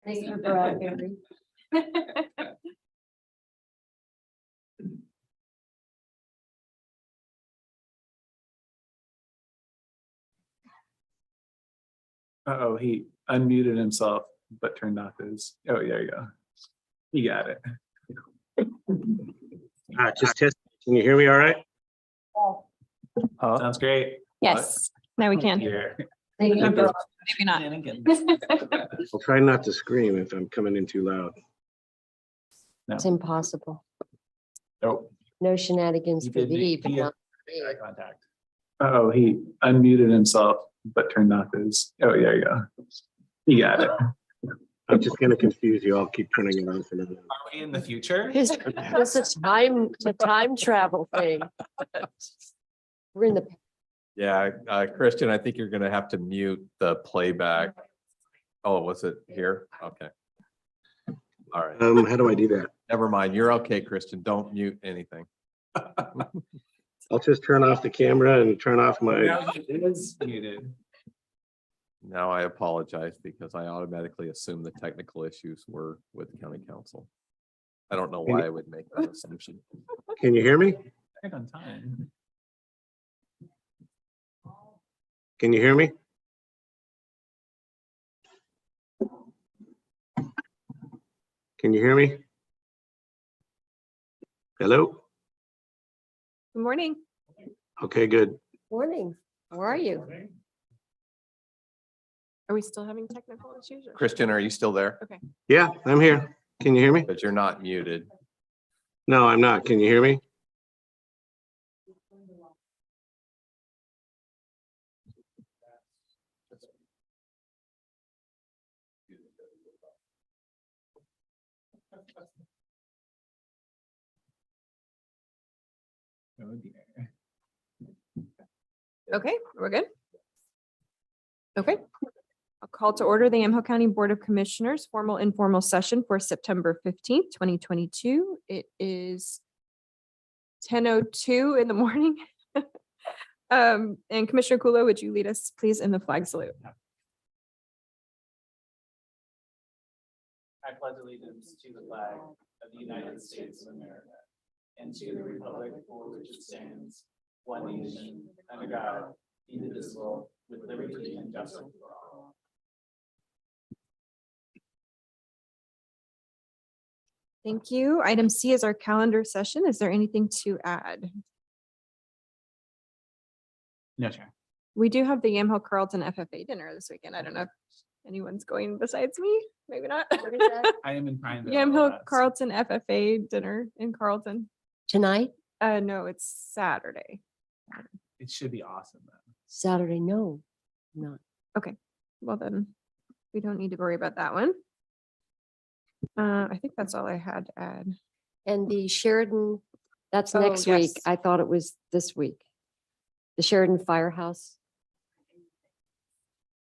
Thank you, Bradbury. Uh-oh, he unmuted himself, but turned off his, oh, there you go. You got it. Just test. Can you hear me all right? Sounds great. Yes, now we can. Here. Thank you. Thank you. Maybe not. I'll try not to scream if I'm coming in too loud. It's impossible. Nope. No shenanigans He for did thee, make- but he not Eye contact. Uh-oh, he unmuted himself, but turned off his, oh, there you go. You got it. Are I'm just going to confuse you. I'll keep turning it on for now. we in the future? It's a time travel thing. We're in the, Yeah, Christian, I think you're gonna have to mute the playback. Oh, was it here? Okay. All right, How do I do that? never mind. You're okay, Christian. Don't mute anything. I'll just turn off the camera and turn off my. Now he is muted. Now I apologize because I automatically assumed the technical issues were with county council. I don't know why I would make that assumption. Can you hear me? Right on time. Can you hear me? Can you hear me? Hello? Good morning. Okay, good. morning. How are you? Are we still having technical issues? or- Christian, are you still there? Yeah, I'm here. Can you hear me? But you're not muted. No, I'm not. Can you hear me? Oh, dear. Okay, we're good. Okay. I'll call to order the Yamhill County Board of Commissioners formal informal session for September 15th, 2022. It is 10:02 in the morning. And Commissioner Kulo, would you lead us please in the flag salute? I pledge allegiance to the flag of the United States of America and to the republic for which it stands, one nation, under God, indivisible, with liberty and justice for all. Thank you. Item C is our calendar session. Is there anything to add? No, sure. We do have the Yamhill Carlton FFA dinner this weekend. I don't know if anyone's going besides me. Maybe not. What is that? I am in Pineville. Yamhill that's- Carlton FFA dinner in Carlton. Tonight, No, it's Saturday. It should be awesome though. Saturday, no, not. Well, then we don't need to worry about that one. I think that's all I had to add. And the Sheridan, that's Oh, next week. yes. I thought it was this week. The Sheridan Firehouse.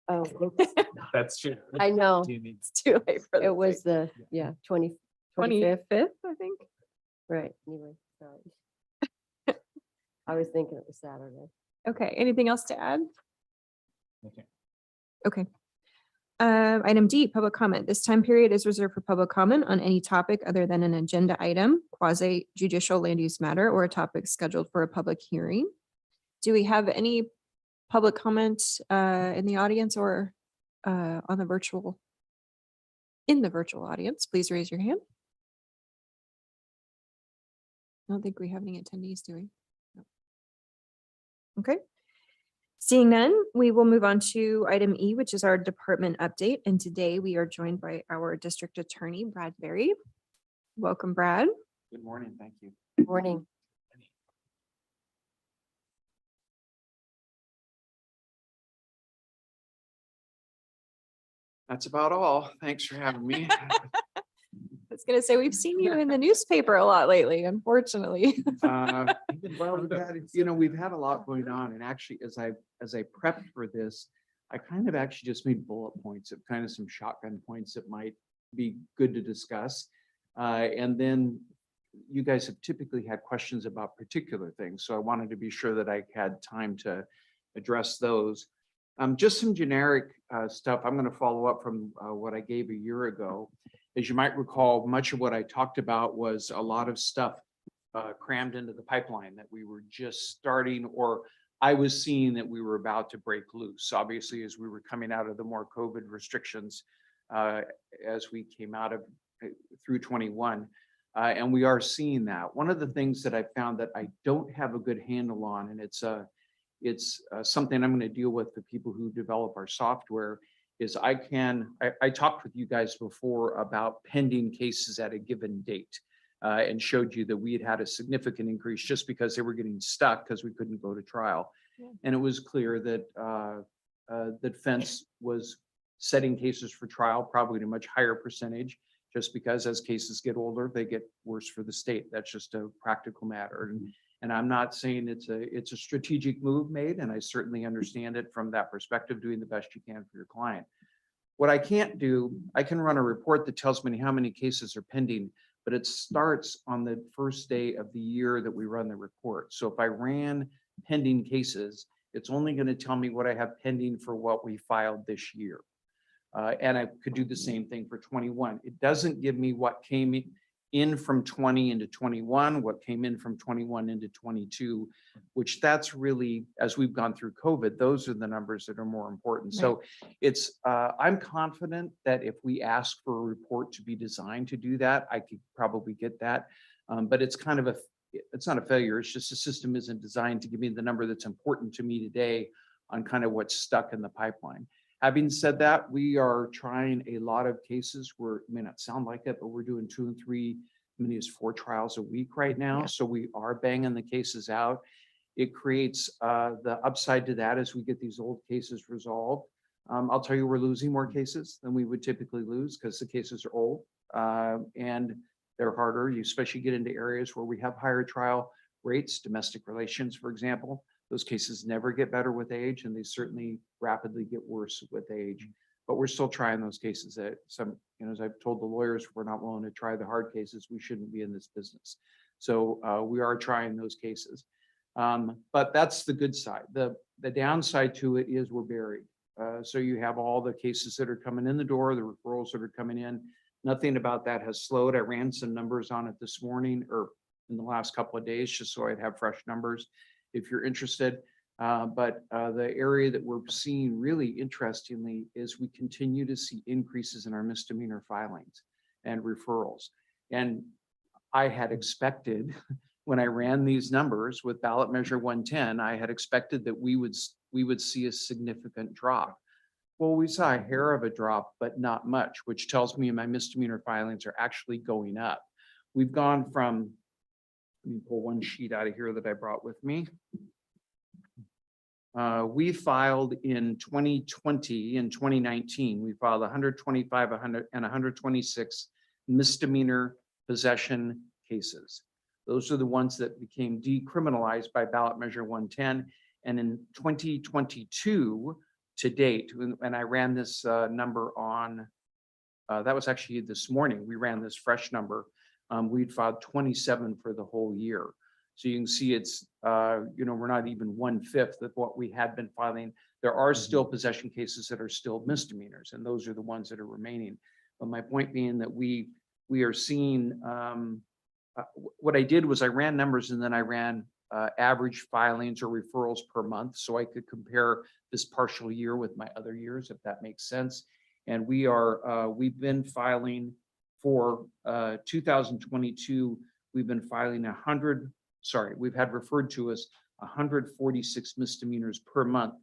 Oh, it's- That's true. I know. Do you need- It's too late for It was the, yeah, 25th, 25th, I think. right, anyway, sorry. I was thinking it was Saturday. Okay, anything else to add? Okay. Okay. Item D, public comment. This time period is reserved for public comment on any topic other than an agenda item, quasi judicial land use matter, or a topic scheduled for a public hearing. Do we have any public comment in the audience or on the virtual? In the virtual audience, please raise your hand. I don't think we have any attendees, do we? No. Okay. Seeing none, we will move on to item E, which is our department update. And today we are joined by our district attorney, Brad Berry. Welcome, Brad. Good morning, thank you. Morning. That's about all. Thanks for having me. I was gonna say, we've seen you in the newspaper a lot lately, unfortunately. Well, we've had a lot going on, and actually, as I prepped for this, I kind of actually just made bullet points of kind of some shotgun points that might be good to discuss. And then you guys have typically had questions about particular things, so I wanted to be sure that I had time to address those. Just some generic stuff. I'm going to follow up from what I gave a year ago. As you might recall, much of what I talked about was a lot of stuff crammed into the pipeline that we were just starting, or I was seeing that we were about to break loose. Obviously, as we were coming out of the more COVID restrictions, as we came out of through 21. And we are seeing that. One of the things that I found that I don't have a good handle on, and it's something I'm going to deal with the people who develop our software, is I talked with you guys before about pending cases at a given date, and showed you that we had a significant increase just because they were getting stuck because we couldn't go to trial. Yeah. And it was clear that the defense was setting cases for trial probably at a much higher percentage, just because as cases get older, they get worse for the state. That's just a practical matter. And I'm not saying it's a strategic move made, and I certainly understand it from that perspective, doing the best you can for your client. What I can't do, I can run a report that tells me how many cases are pending, but it starts on the first day of the year that we run the report. So if I ran pending cases, it's only going to tell me what I have pending for what we filed this year. And I could do the same thing for 21. It doesn't give me what came in from 20 into 21, what came in from 21 into 22, which that's really, as we've gone through COVID, those are the numbers that are more important. So it's, I'm confident that if we ask for a report to be designed to do that, I could probably get that. But it's kind of it's not a failure. It's just the system isn't designed to give me the number that's important to me today on kind of what's stuck in the pipeline. Having said that, we are trying a lot of cases where it may not sound like it, but we're doing 2 and 3, many as 4 trials a week right now. Yeah. So we are banging the cases out. It creates the upside to that as we get these old cases resolved. I'll tell you, we're losing more cases than we would typically lose because the cases are old and they're harder. You especially get into areas where we have higher trial rates, domestic relations, for example. Those cases never get better with age, and they certainly rapidly get worse with age. But we're still trying those cases. That some, as I've told the lawyers, we're not willing to try the hard cases. We shouldn't be in this business. So we are trying those cases. But that's the good side. The downside to it is we're buried. So you have all the cases that are coming in the door, the referrals that are coming in. Nothing about that has slowed. I ran some numbers on it this morning or in the last couple of days, just so I'd have fresh numbers if you're interested. But the area that we're seeing really interestingly is we continue to see increases in our misdemeanor filings and referrals. And I had expected when I ran these numbers with ballot measure 110, I had expected that we would see a significant drop. Well, we saw a hair of a drop, but not much, which tells me my misdemeanor filings are actually going up. We've gone from, let me pull one sheet out of here that I brought with me. We filed in 2020 and 2019, we filed 125, 100, and 126 misdemeanor possession cases. Those are the ones that became decriminalized by ballot measure 110. And in 2022 to date, and I ran this number on, that was actually this morning, we ran this fresh number. We'd filed 27 for the whole year. So you can see it's, we're not even 1/5 of what we had been filing. There are still possession cases that are still misdemeanors, and those are the ones that are remaining. But my point being that we are seeing, what I did was I ran numbers and then I ran average filings or referrals per month so I could compare this partial year with my other years, if that makes sense. And we've been filing for 2022, we've been filing we've had referred to as 146 misdemeanors per month.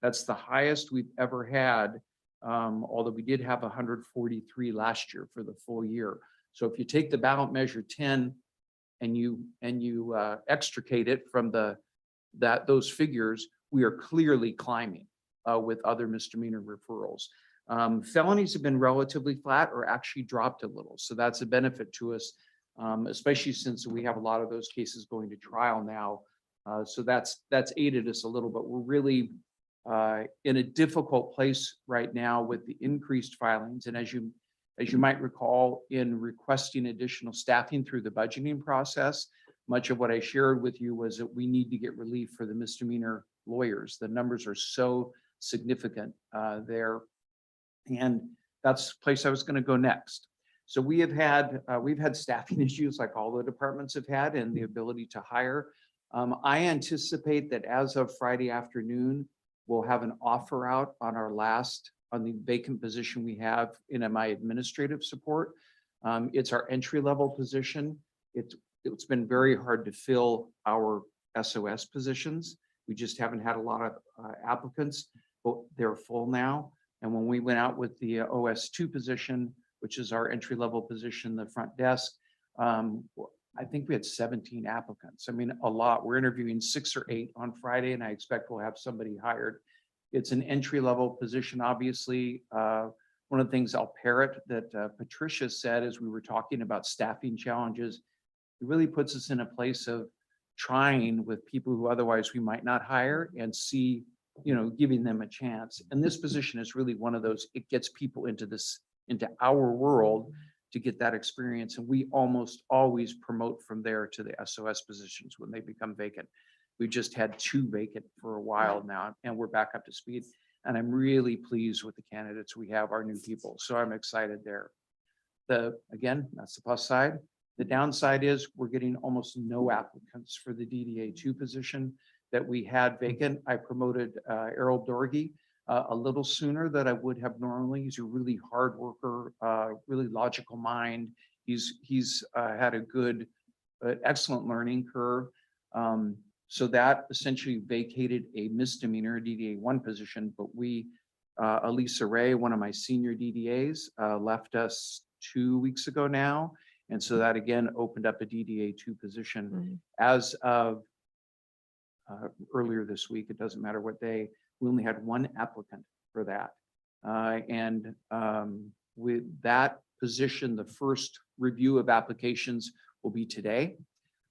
That's the highest we've ever had, although we did have 143 last year for the full year. So if you take the ballot measure 10 and you extricate it from those figures, we are clearly climbing with other misdemeanor referrals. Felonies have been relatively flat or actually dropped a little. So that's a benefit to us, especially since we have a lot of those cases going to trial now. So that's aided us a little, but we're really in a difficult place right now with the increased filings. And as you might recall, in requesting additional staffing through the budgeting process, much of what I shared with you was that we need to get relief for the misdemeanor lawyers. The numbers are so significant there. And that's the place I was going to go next. So we've had staffing issues like all the departments have had, and the ability to hire. I anticipate that as of Friday afternoon, we'll have an offer out on on the vacant position we have in my administrative support. It's our entry-level position. It's been very hard to fill our SOS positions. We just haven't had a lot of applicants, but they're full now. And when we went out with the OS2 position, which is our entry-level position, the front desk, I think we had 17 applicants. I mean, a lot. We're interviewing 6 or 8 on Friday, and I expect we'll have somebody hired. It's an entry-level position, obviously. One of the things I'll parrot that Patricia said as we were talking about staffing challenges, it really puts us in a place of trying with people who otherwise we might not hire and see, giving them a chance. And this position is really one of those, it gets people into our world to get that experience. And we almost always promote from there to the SOS positions when they become vacant. We just had 2 vacant for a while now, and we're back up to speed. And I'm really pleased with the candidates we have, our new people. So I'm excited there. Again, that's the plus side. The downside is we're getting almost no applicants for the DDA2 position that we had vacant. I promoted Errol Dorgy a little sooner than I would have normally. He's a really hard worker, really logical mind. He's had a good, excellent learning curve. So that essentially vacated a misdemeanor DDA1 position, but Elisa Ray, one of my senior DDAs, left us 2 weeks ago now. And so that again opened up a DDA2 position as of earlier this week. It doesn't matter what day. We only had 1 applicant for that. With that position, the first review of applications will be today.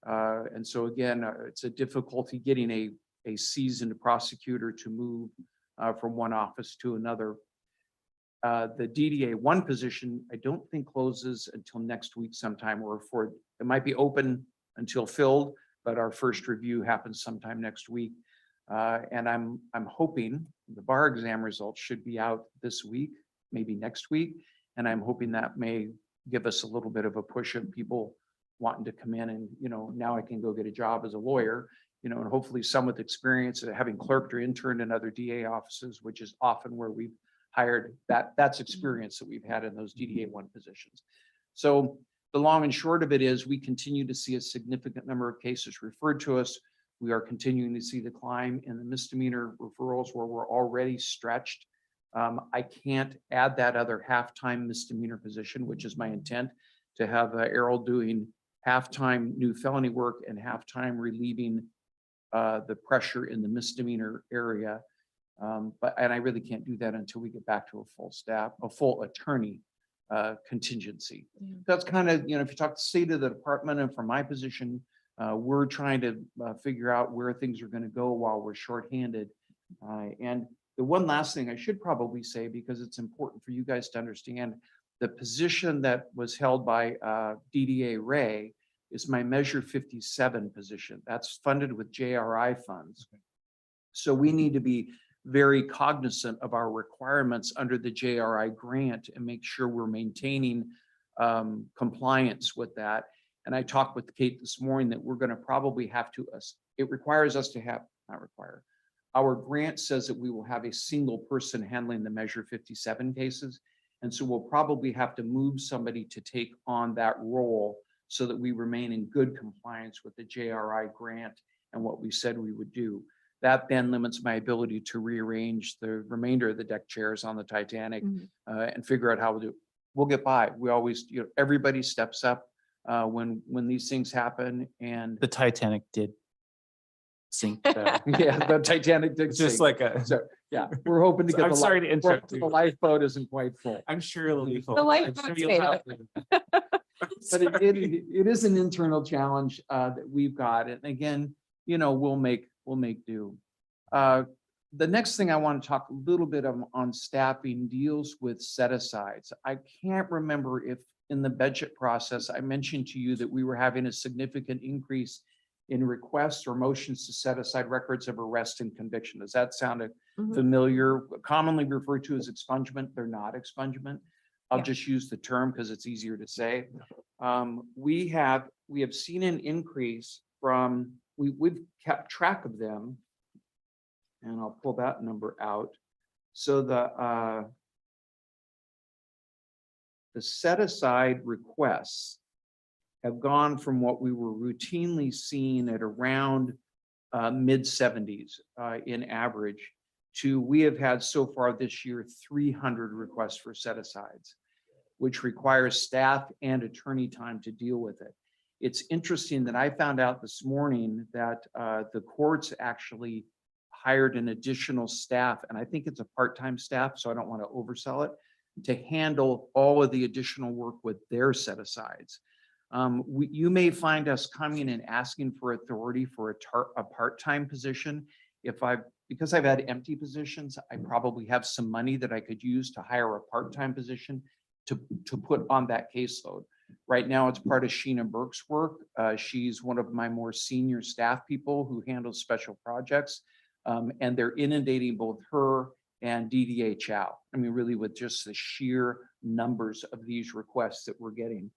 And so again, it's a difficulty getting a seasoned prosecutor to move from one office to another. The DDA1 position, I don't think closes until next week sometime, or it might be open until filled, but our first review happens sometime next week. And I'm hoping the bar exam results should be out this week, maybe next week. And I'm hoping that may give us a little bit of a push of people wanting to come in and, now I can go get a job as a lawyer, and hopefully some with experience of having clerked or interned in other DA offices, which is often where we've hired. That's experience that we've had in those DDA1 positions. So the long and short of it is we continue to see a significant number of cases referred to us. We are continuing to see the climb in the misdemeanor referrals where we're already stretched. I can't add that other half-time misdemeanor position, which is my intent, to have Errol doing half-time new felony work and half-time relieving the pressure in the misdemeanor area. And I really can't do that until we get back to a full staff, a full attorney contingency. That's kind of, if you talk to state of the department, and from my position, we're trying to figure out where things are going to go while we're shorthanded. And the one last thing I should probably say, because it's important for you guys to understand, the position that was held by DDA Ray is my Measure 57 position. That's funded with JRI funds. So we need to be very cognizant of our requirements under the JRI grant and make sure we're maintaining compliance with that. And I talked with Kate this morning that we're going to probably have to, it requires us to have, not require, our grant says that we will have a single person handling the Measure 57 cases. And so we'll probably have to move somebody to take on that role so that we remain in good compliance with the JRI grant and what we said we would do. That then limits my ability to rearrange the remainder of the deck chairs on the Titanic and figure out how we'll do it. We'll get by. We always, everybody steps up when these things happen. And The Titanic did sink. Though. yeah, the Titanic did Just sink. like a. So yeah, we're hoping to get I'm the sorry to interrupt the you. lifeboat isn't quite full. I'm sure it'll be full. The I'm lifeboat's sure you'll made have- But it is an internal challenge that we've got. And again, we'll make do. The next thing I want to talk a little bit on staffing deals with set-asides. I can't remember if in the budget process, I mentioned to you that we were having a significant increase in requests or motions to set aside records of arrest and conviction. Does that sound Mhm. familiar? Commonly referred to as expungement. They're not expungement. I'll Yeah. just use the term because it's easier to say. We have seen an increase from, we've kept track of them. And I'll pull that number out. So the set aside requests have gone from what we were routinely seeing at around mid 70s in average to we have had so far this year 300 requests for set asides, which requires staff and attorney time to deal with it. It's interesting that I found out this morning that the courts actually hired an additional staff, and I think it's a part-time staff, so I don't want to oversell it, to handle all of the additional work with their set asides. You may find us coming and asking for authority for a part-time position. Because I've had empty positions, I probably have some money that I could use to hire a part-time position to put on that caseload. Right now, it's part of Sheena Burke's work. She's one of my more senior staff people who handles special projects. And they're inundating both her and DDA Chow. I mean, really with just the sheer numbers of these requests that we're getting.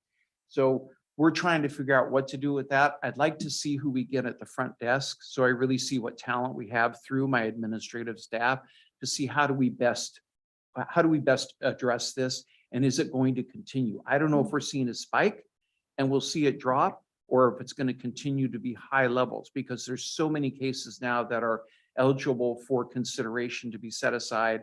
So we're trying to figure out what to do with that. I'd like to see who we get at the front desk. So I really see what talent we have through my administrative staff to see how do we best address this, and is it going to continue? I don't know if we're seeing a spike and we'll see it drop, or if it's going to continue to be high levels, because there's so many cases now that are eligible for consideration to be set aside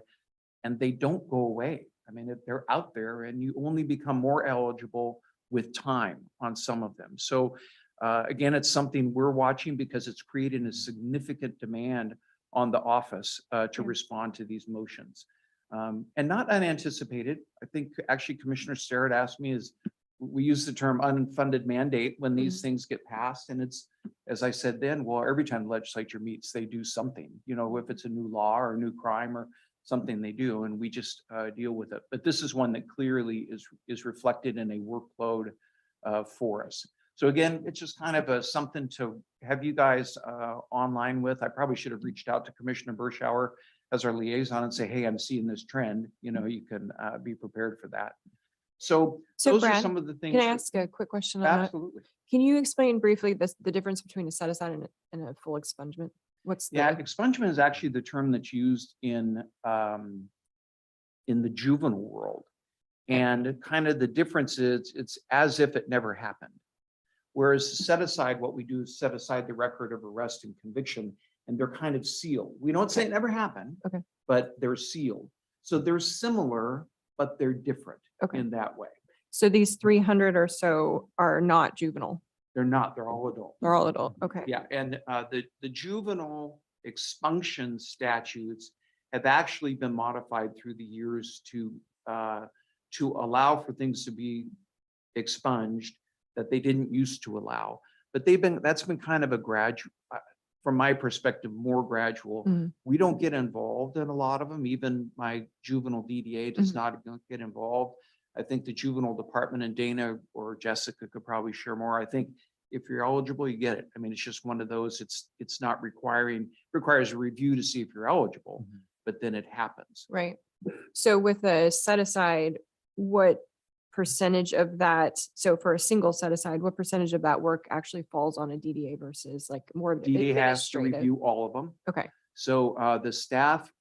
and they don't go away. I mean, they're out there and you only become more eligible with time on some of them. So again, it's something we're watching because it's creating a significant demand on the office to respond to these motions. And not unanticipated. I think actually Commissioner Starrett asked me, we use the term unfunded mandate when these things get passed. And it's, as I said then, well, every time the legislature meets, they do something, you know, if it's a new law or a new crime or something they do, and we just deal with it. But this is one that clearly is reflected in a workload for us. So again, it's just kind of something to have you guys online with. I probably should have reached out to Commissioner Bershauer as our liaison and say, hey, I'm seeing this trend, you know, you can be prepared for that. So those are Brad, some of the things. Can I ask a quick question on that? Absolutely. Can you explain briefly the difference between a set aside and a full expungement? What's Yeah, the, expungement is actually the term that's used in the juvenile world. And kind of the difference is it's as if it never happened. Whereas set aside, what we do is set aside the record of arrest and conviction, and they're kind of sealed. We don't say it never happened, Okay. but they're sealed. So they're similar, but they're different Okay. in that way. so these 300 or so are not juvenile, They're not, they're all adult. they're all adult, okay. Yeah, and the juvenile expunction statutes have actually been modified through the years to allow for things to be expunged that they didn't used to allow. But that's been kind of a gradual, from my perspective, more gradual. Mhm. We don't get involved in a lot of them. Even my juvenile DDA does not get involved. I think the juvenile department, and Dana or Jessica could probably share more. I think if you're eligible, you get it. I mean, it's just one of those, it's not requires a review to see if you're eligible, but then it happens. Right. So with a set aside, what percentage of that, so for a single set aside, what percentage of that work actually falls on a DDA versus like more of the DDA has to administrative? review all of them. Okay, So the staff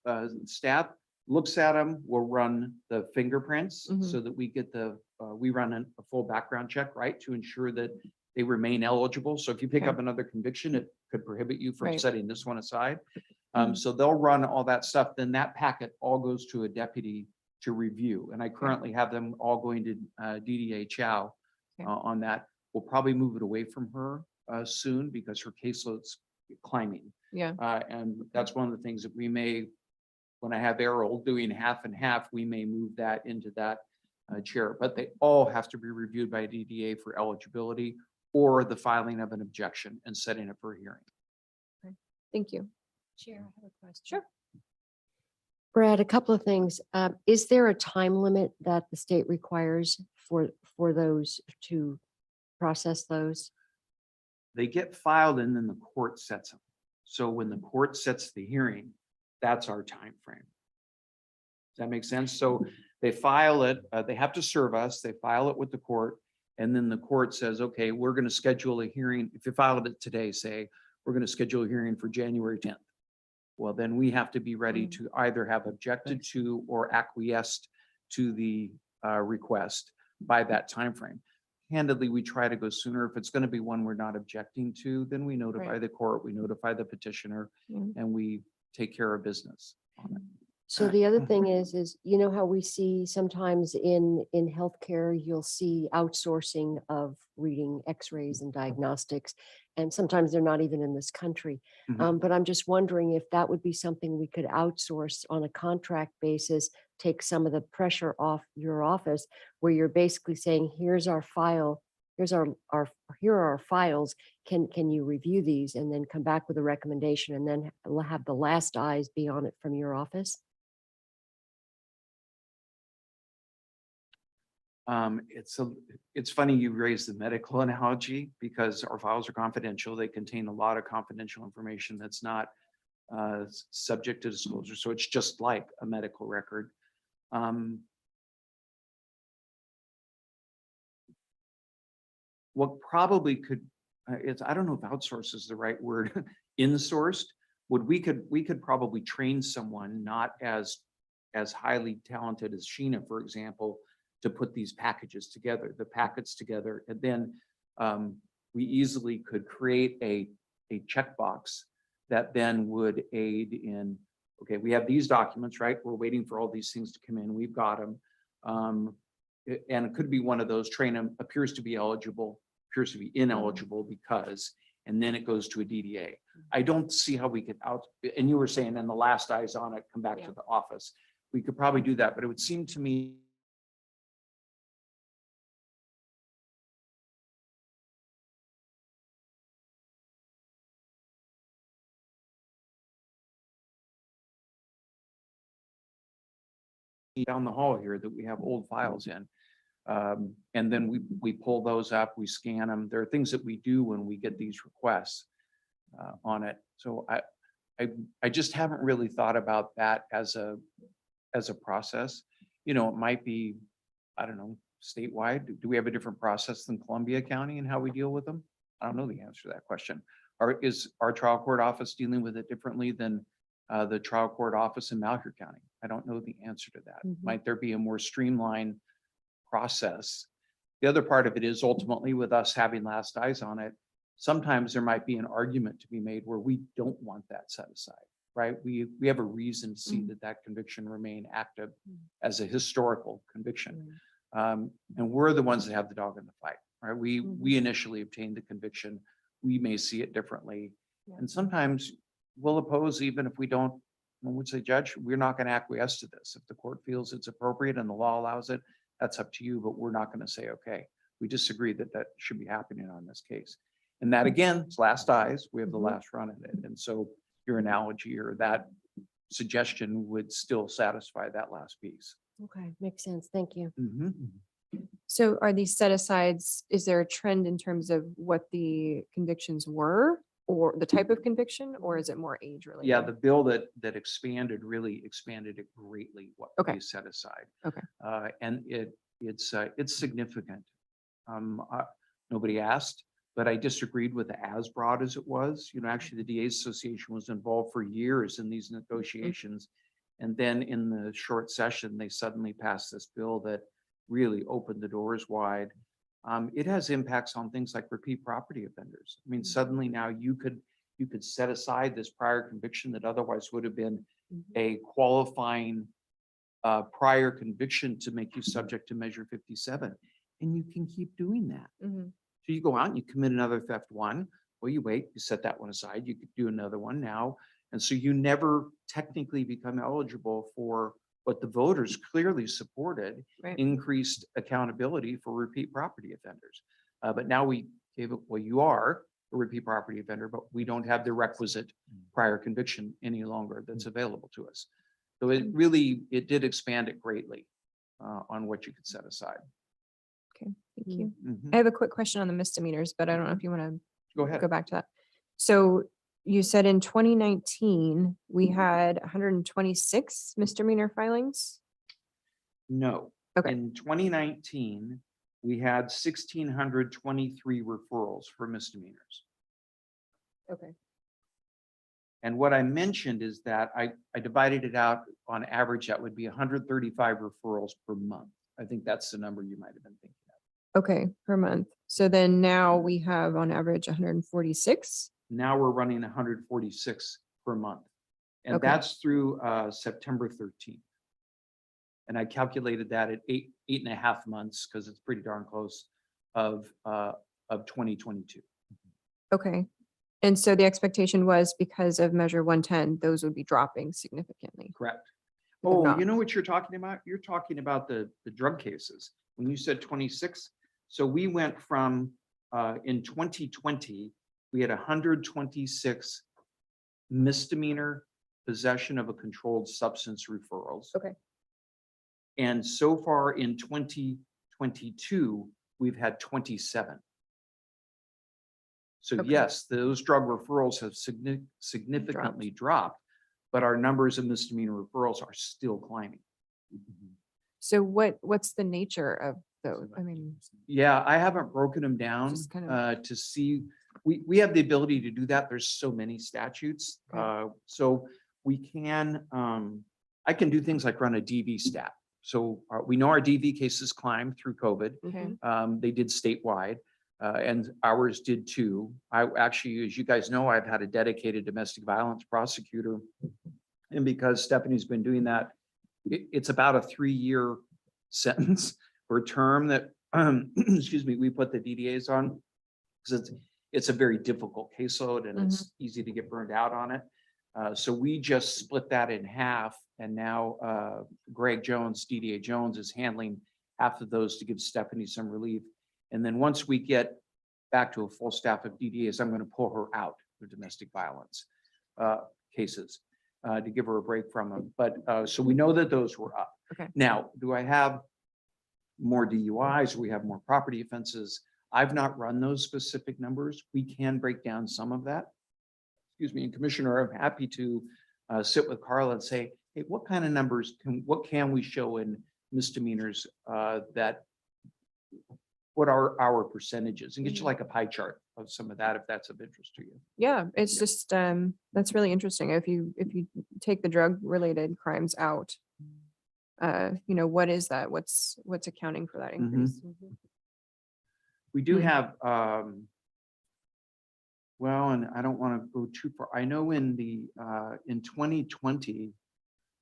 looks at them, will run the fingerprints so that we get we run a full background check, right? To ensure that they remain eligible. So if you pick Okay. up another conviction, it could prohibit you from Right. setting this one aside. So they'll run all that stuff. Then that packet all goes to a deputy to review. And I currently have them all going to DDA Chow Okay. on that. We'll probably move it away from her soon because her caseload's climbing. yeah, And that's one of the things that we may, when I have Errol doing half and half, we may move that into that chair. But they all have to be reviewed by DDA for eligibility or the filing of an objection and setting it for a hearing. thank you. Chair, I have a question. Sure. Brad, a couple of things. Is there a time limit that the state requires for those to process those? they get filed and then the court sets them. So when the court sets the hearing, that's our time frame. Does that make sense? So they file it, they have to serve us, they file it with the court, and then the court says, okay, we're going to schedule a hearing. If you filed it today, say, we're going to schedule a hearing for January 10th. Well, then we have to be ready to either have objected to or acquiesced to the request by that time frame. Candidly, we try to go sooner. If it's going to be one we're not objecting to, then we notify Right. the court, we notify the petitioner, Mhm. and we take care of business on it. So the other thing is, you know how we see sometimes in healthcare, you'll see outsourcing of reading x-rays and diagnostics. And sometimes they're not even in this country. Mhm. But I'm just wondering if that would be something we could outsource on a contract basis, take some of the pressure off your office, where you're basically saying, here's our file, here's here are our files. Can you review these and then come back with a recommendation and then have the last eyes be on it from your office? It's funny you raised the medical analogy because our files are confidential. They contain a lot of confidential information that's not subject to disclosure. So it's just like a medical record. What probably could, I don't know if outsource is the right word, insourced. We could probably train someone not as highly talented as Sheena, for example, to put these packages together, the packets together, and then we easily could create a checkbox that then would aid in, okay, we have these documents, right? We're waiting for all these things to come in. We've got them. And it could be one of those, train them, appears to be eligible, appears to be ineligible because, and then it goes to a DDA. I don't see how we could and you were saying, then the last eyes on it, come back to the office. We could probably do that, but it would seem to me down the hall here that we have old files in. And then we pull those up, we scan them. There are things that we do when we get these requests on it. So I just haven't really thought about that as a process. You know, it might be, I don't know, statewide. Do we have a different process than Columbia County and how we deal with them? I don't know the answer to that question. Is our trial court office dealing with it differently than the trial court office in Malheur County? I don't know the answer to that. Might there be a more streamlined process? The other part of it is ultimately with us having last eyes on it, sometimes there might be an argument to be made where we don't want that set aside, right? We have a reason to see that conviction remain active as a historical conviction. And we're the ones that have the dog in the fight, right? We initially obtained the conviction. We may see it differently. And sometimes we'll oppose even if we don't. I would say, Judge, we're not going to acquiesce to this. If the court feels it's appropriate and the law allows it, that's up to you, but we're not going to say, okay, we disagree that should be happening on this case. And that again, it's last eyes, we have the last run at it. And so your analogy or that suggestion would still satisfy that last piece. Okay, makes sense. Thank you. So are these set asides, is there a trend in terms of what the convictions were or the type of conviction, or is it more age related? Yeah, the bill that expanded really expanded it greatly, what Okay. we set aside. Okay. And it's significant. Nobody asked, but I disagreed with as broad as it was. You know, actually the DA's Association was involved for years in these negotiations. And then in the short session, they suddenly passed this bill that really opened the doors wide. It has impacts on things like repeat property offenders. I mean, suddenly now you could set aside this prior conviction that otherwise would have been a qualifying prior conviction to make you subject to Measure 57, and you can keep doing that. So you go out and you commit another theft one. Well, you wait, you set that one aside. You could do another one now, and so you never technically become eligible for what the voters clearly supported, Right. increased accountability for repeat property offenders. But now we gave it, well, you are a repeat property offender, but we don't have the requisite prior conviction any longer that's available to us. So it did expand it greatly on what you could set aside. Okay, thank you. Mhm. I have a quick question on the misdemeanors, but I don't know if you want to Go ahead. go back to that. So you said in 2019, we had 126 misdemeanor filings? No. Okay. In 2019, we had 1,623 referrals for misdemeanors. Okay. And what I mentioned is that I divided it out on average, that would be 135 referrals per month. I think that's the number you might have been thinking of. Okay, per month. So then now we have on average 146? Now we're running 146 per month. And Okay. that's through September 13th. And I calculated that at eight and a half months, because it's pretty darn close, of 2022. Okay. And so the expectation was because of measure 110, those would be dropping significantly. Correct. But they're Oh, not. you know what you're talking about? You're talking about the drug cases. When you said 26, so we went from, in 2020, we had 126 misdemeanor possession of a controlled substance referrals. Okay. And so far in 2022, we've had 27. So Okay. yes, those drug referrals have significantly dropped, but our numbers of misdemeanor referrals are still climbing. So what's the nature of those? I mean, Yeah, I haven't broken them down Just kind of- to see. We have the ability to do that. There's so many statutes. Okay. So we can, I can do things like run a DV stat. So we know our DV cases climbed through COVID. okay, They did statewide, and ours did too. I actually, as you guys know, I've had a dedicated domestic violence prosecutor. And because Stephanie's been doing that, it's about a 3-year sentence or term that, excuse me, we put the DDAs on. Because it's a very difficult caseload and it's easy to get burned out on it. So we just split that in half, and now Greg Jones, DDA Jones, is handling half of those to give Stephanie some relief. And then once we get back to a full staff of DDAs, I'm going to pull her out of domestic violence cases to give her a break from them. But so we know that those were up. Okay. Now, do I have more DUIs? Or we have more property offenses? I've not run those specific numbers. We can break down some of that. Excuse me, and Commissioner, I'm happy to sit with Carla and say, hey, what kind of numbers what can we show in misdemeanors that what are our percentages, and get you like a pie chart of some of that if that's of interest to you. yeah, it's just, that's really interesting. If you take the drug related crimes out, what is that? What's accounting for that increase? We do have, well, and I don't want to go too far. I know in 2020,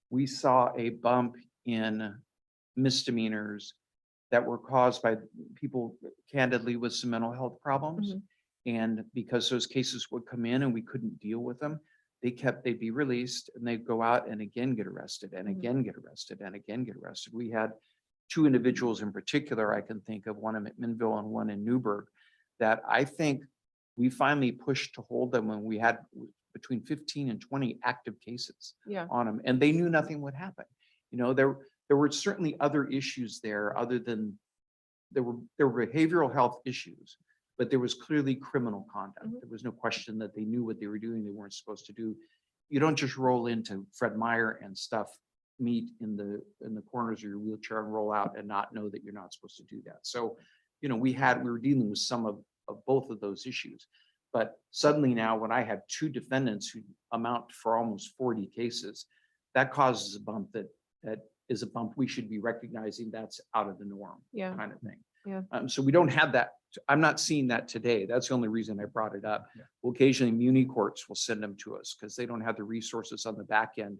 we saw a bump in misdemeanors that were caused by people candidly with some mental health problems. And because those cases would come in and we couldn't deal with them, they'd be released and they'd go out and again get arrested and again get arrested and again get arrested. We had 2 individuals in particular I can think of, one in McMinnville and one in Newburgh, that I think we finally pushed to hold them when we had between 15 and 20 active cases Yeah. on them, and they knew nothing would happen. There were certainly other issues there other than there were behavioral health issues, but there was clearly criminal conduct. There was no question that they knew what they were doing, they weren't supposed to do. You don't just roll into Fred Meyer and stuff meat in the corners of your wheelchair and roll out and not know that you're not supposed to do that. So, we were dealing with some of both of those issues. But suddenly now, when I have 2 defendants who amount for almost 40 cases, that causes a bump that is a bump we should be recognizing that's out of the norm. Yeah. Kind of thing. Yeah. So we don't have that. I'm not seeing that today. That's the only reason I brought it up. Well, occasionally muni courts will send them to us because they don't have the resources on the back end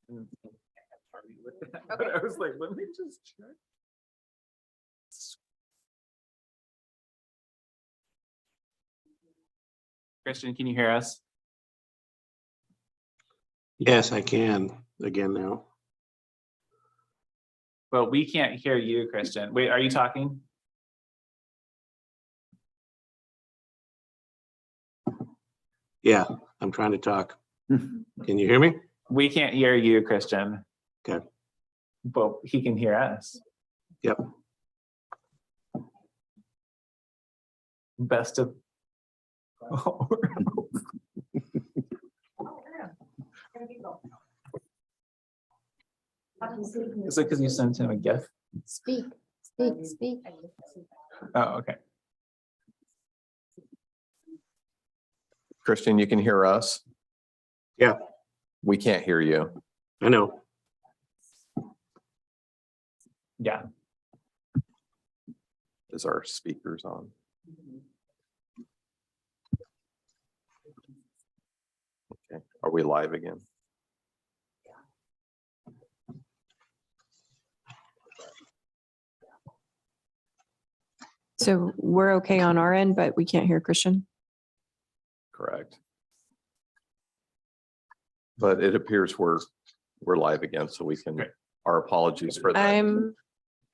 But I was like, let me just check. Christian, can you hear us? Yes, I can again now. Well, we can't hear you, Christian. Wait, are you talking? Yeah, I'm trying to talk. Can you hear me? We can't hear you, Christian. Okay. But he can hear us. Yep. Best of. Is it because you sent him a gift? Speak. Oh, okay. Christian, you can hear us? Yeah. We can't hear you. I know. Yeah. Is our speakers on? Okay, are we live again? So we're okay on our end, but we can't hear Christian. Correct. But it appears we're live again, so we can, Great. our apologies for that. I'm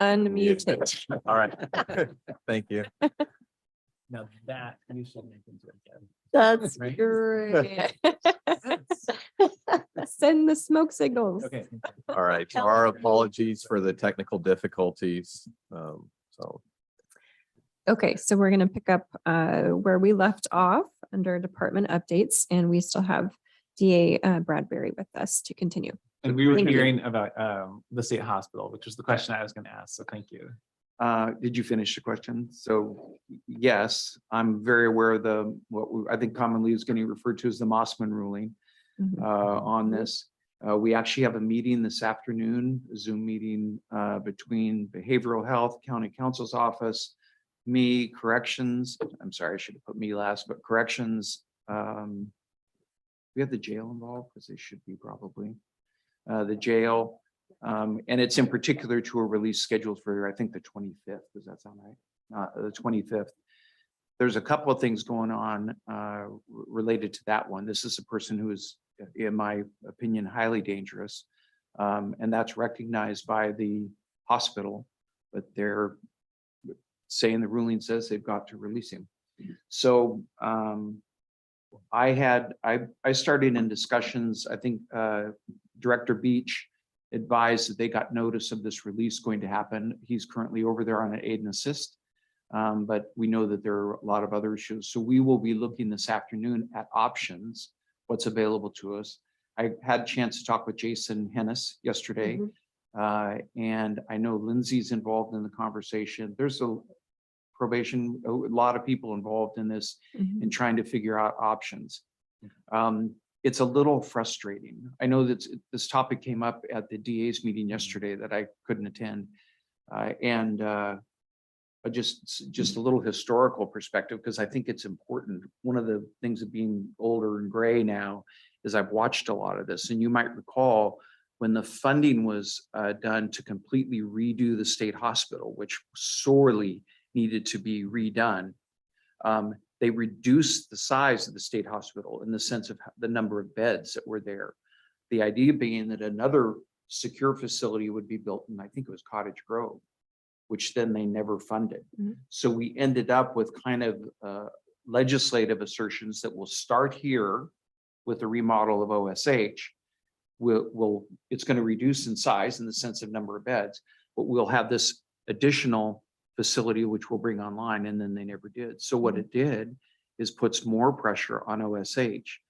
unmuted. All right. Thank you. Now that you should make into a gift. That's Right? great. Send the smoke signals. Okay. All right, so our apologies for the technical difficulties. So Okay, so we're going to pick up where we left off under department updates, and we still have DA Bradbury with us to continue. And we were Thank you. hearing about the state hospital, which was the question I was going to ask. So thank you. Did you finish the question? So yes, I'm very aware of I think commonly is getting referred to as the Mossman ruling Mhm. on this. We actually have a meeting this afternoon, a Zoom meeting between behavioral health, county counsel's office, me, corrections. I'm sorry, I should have put me last, but corrections. We have the jail involved because they should be probably the jail. And it's in particular to a release scheduled for, I think, the 25th. Does that sound right? The 25th. There's a couple of things going on related to that one. This is a person who is, in my opinion, highly dangerous. And that's recognized by the hospital, but they're saying the ruling says they've got to release him. So I started in discussions, I think Director Beach advised that they got notice of this release going to happen. He's currently over there on an aid and assist. But we know that there are a lot of other issues. So we will be looking this afternoon at options, what's available to us. I had a chance to talk with Jason Hennis yesterday. And I know Lindsay's involved in the conversation. There's a lot of people involved in this and trying to figure out options. It's a little frustrating. I know that this topic came up at the DA's meeting yesterday that I couldn't attend. Just a little historical perspective, because I think it's important. One of the things of being older and gray now is I've watched a lot of this. And you might recall when the funding was done to completely redo the state hospital, which sorely needed to be redone. They reduced the size of the state hospital in the sense of the number of beds that were there. The idea being that another secure facility would be built, and I think it was Cottage Grove, which then they never funded. So we ended up with kind of legislative assertions that will start here with the remodel of OSH. It's going to reduce in size in the sense of number of beds, but we'll have this additional facility which we'll bring online, and then they never did. So what it did is puts more pressure on OSH.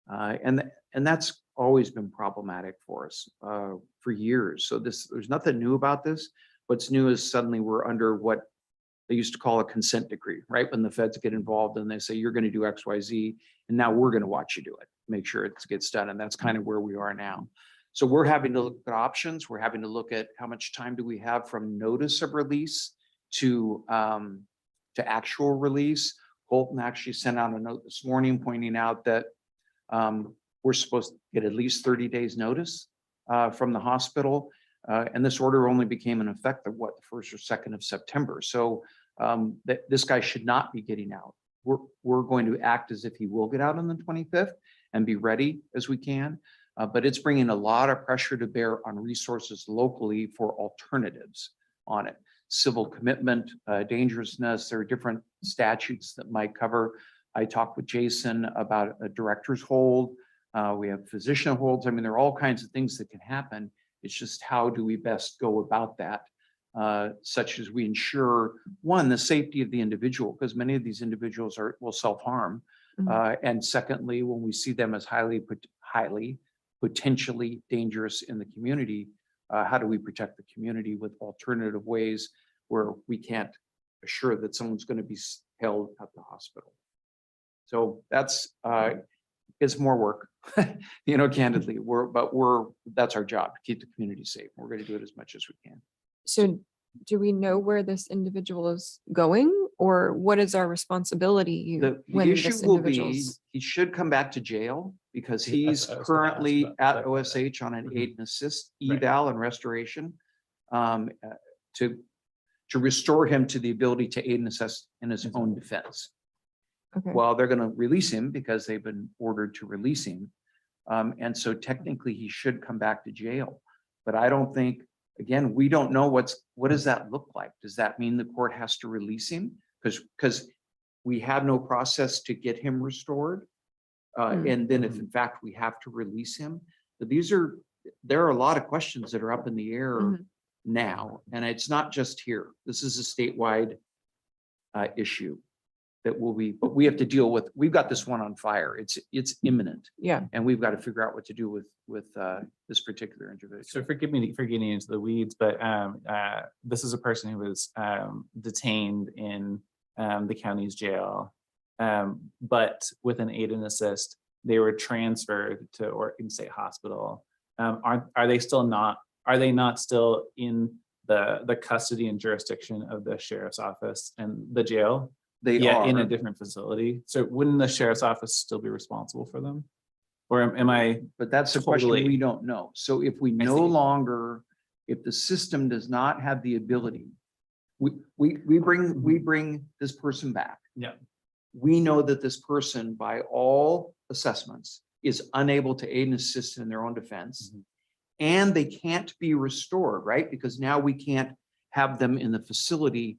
And that's always been problematic for us for years. So there's nothing new about this. What's new is suddenly we're under what they used to call a consent decree, right? When the feds get involved and they say, you're going to do X, Y, Z, and now we're going to watch you do it, make sure it gets done. And that's kind of where we are now. So we're having to look at options. We're having to look at how much time do we have from notice of release to actual release. Holton actually sent out a note this morning pointing out that we're supposed to get at least 30 days notice from the hospital. And this order only became in effect the 1st or 2nd of September. So that this guy should not be getting out. We're going to act as if he will get out on the 25th and be ready as we can. But it's bringing a lot of pressure to bear on resources locally for alternatives on it. Civil commitment, dangerousness, there are different statutes that might cover. I talked with Jason about a director's hold. We have physician holds. I mean, there are all kinds of things that can happen. It's just how do we best go about that, such as we ensure, one, the safety of the individual, because many of these individuals will self-harm. And secondly, when we see them as highly potentially dangerous in the community, how do we protect the community with alternative ways where we can't assure that someone's going to be held at the hospital? So that's it's more work, candidly. That's our job, to keep the community safe. We're going to do it as much as we can. So do we know where this individual is going, or what is our responsibility The when issue this will be, individual's? he should come back to jail because Yeah, he's I was gonna ask currently about at that. OSH on an Mhm. aid and assist Right. eval and restoration, to restore him to the ability to aid and assist in his own defense. Okay, Well, they're going to release him because they've been ordered to release him. And so technically he should come back to jail. But I don't think, again, we don't know what does that look like? Does that mean the court has to release him? Because we have no process to get him restored. And then if in fact we have to release him, but there are a lot of questions that are up in the air Mhm. now. And it's not just here. This is a statewide issue that but we have to deal with. We've got this one on fire. It's imminent, yeah, and we've got to figure out what to do with this particular individual. So forgive me for getting into the weeds, but this is a person who was detained in the county's jail, but with an aid and assist, they were transferred to Oregon State Hospital. Are they not still in the custody and jurisdiction of the sheriff's office and the jail? They Yeah, are in a different facility. So wouldn't the sheriff's office still be responsible for them? Or am I? But that's the question Totally. we don't know. So if we I no see. longer, if the system does not have the ability, we bring this person back. Yeah. We know that this person, by all assessments, is unable to aid and assist in their own defense. Mhm. And they can't be restored, right? Because now we can't have them in the facility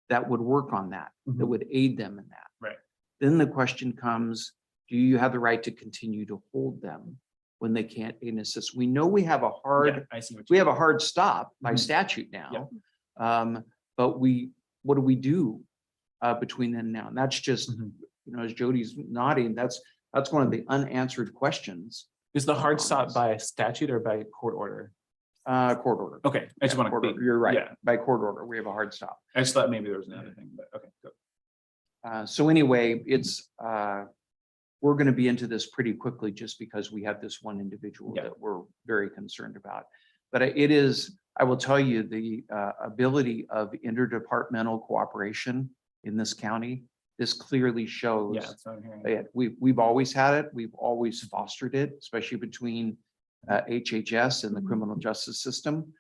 that would work on that, that Mhm. would aid them in that. Right. Then the question comes, do you have the right to continue to hold them when they can't aid and assist? We know we have a hard, Yeah, I see what we you have a hard stop by Mhm. statute now. But what do we do between then and now? And that's just, Mhm. as Jody's nodding, that's one of the unanswered questions. Is the hard stop Honest. by statute or by court order? Court order. Okay, I just Yeah, want court to order. be, You're right. yeah, By court order, we have a hard stop. I just thought maybe there was another thing, but okay, go. So anyway, we're going to be into this pretty quickly just because we have this one individual Yeah. that we're very concerned about. But it is, I will tell you, the ability of interdepartmental cooperation in this county, this clearly shows. Yeah, that's what I'm hearing. that we've always had it. We've always fostered it, especially between HHS and the Mhm. criminal justice system.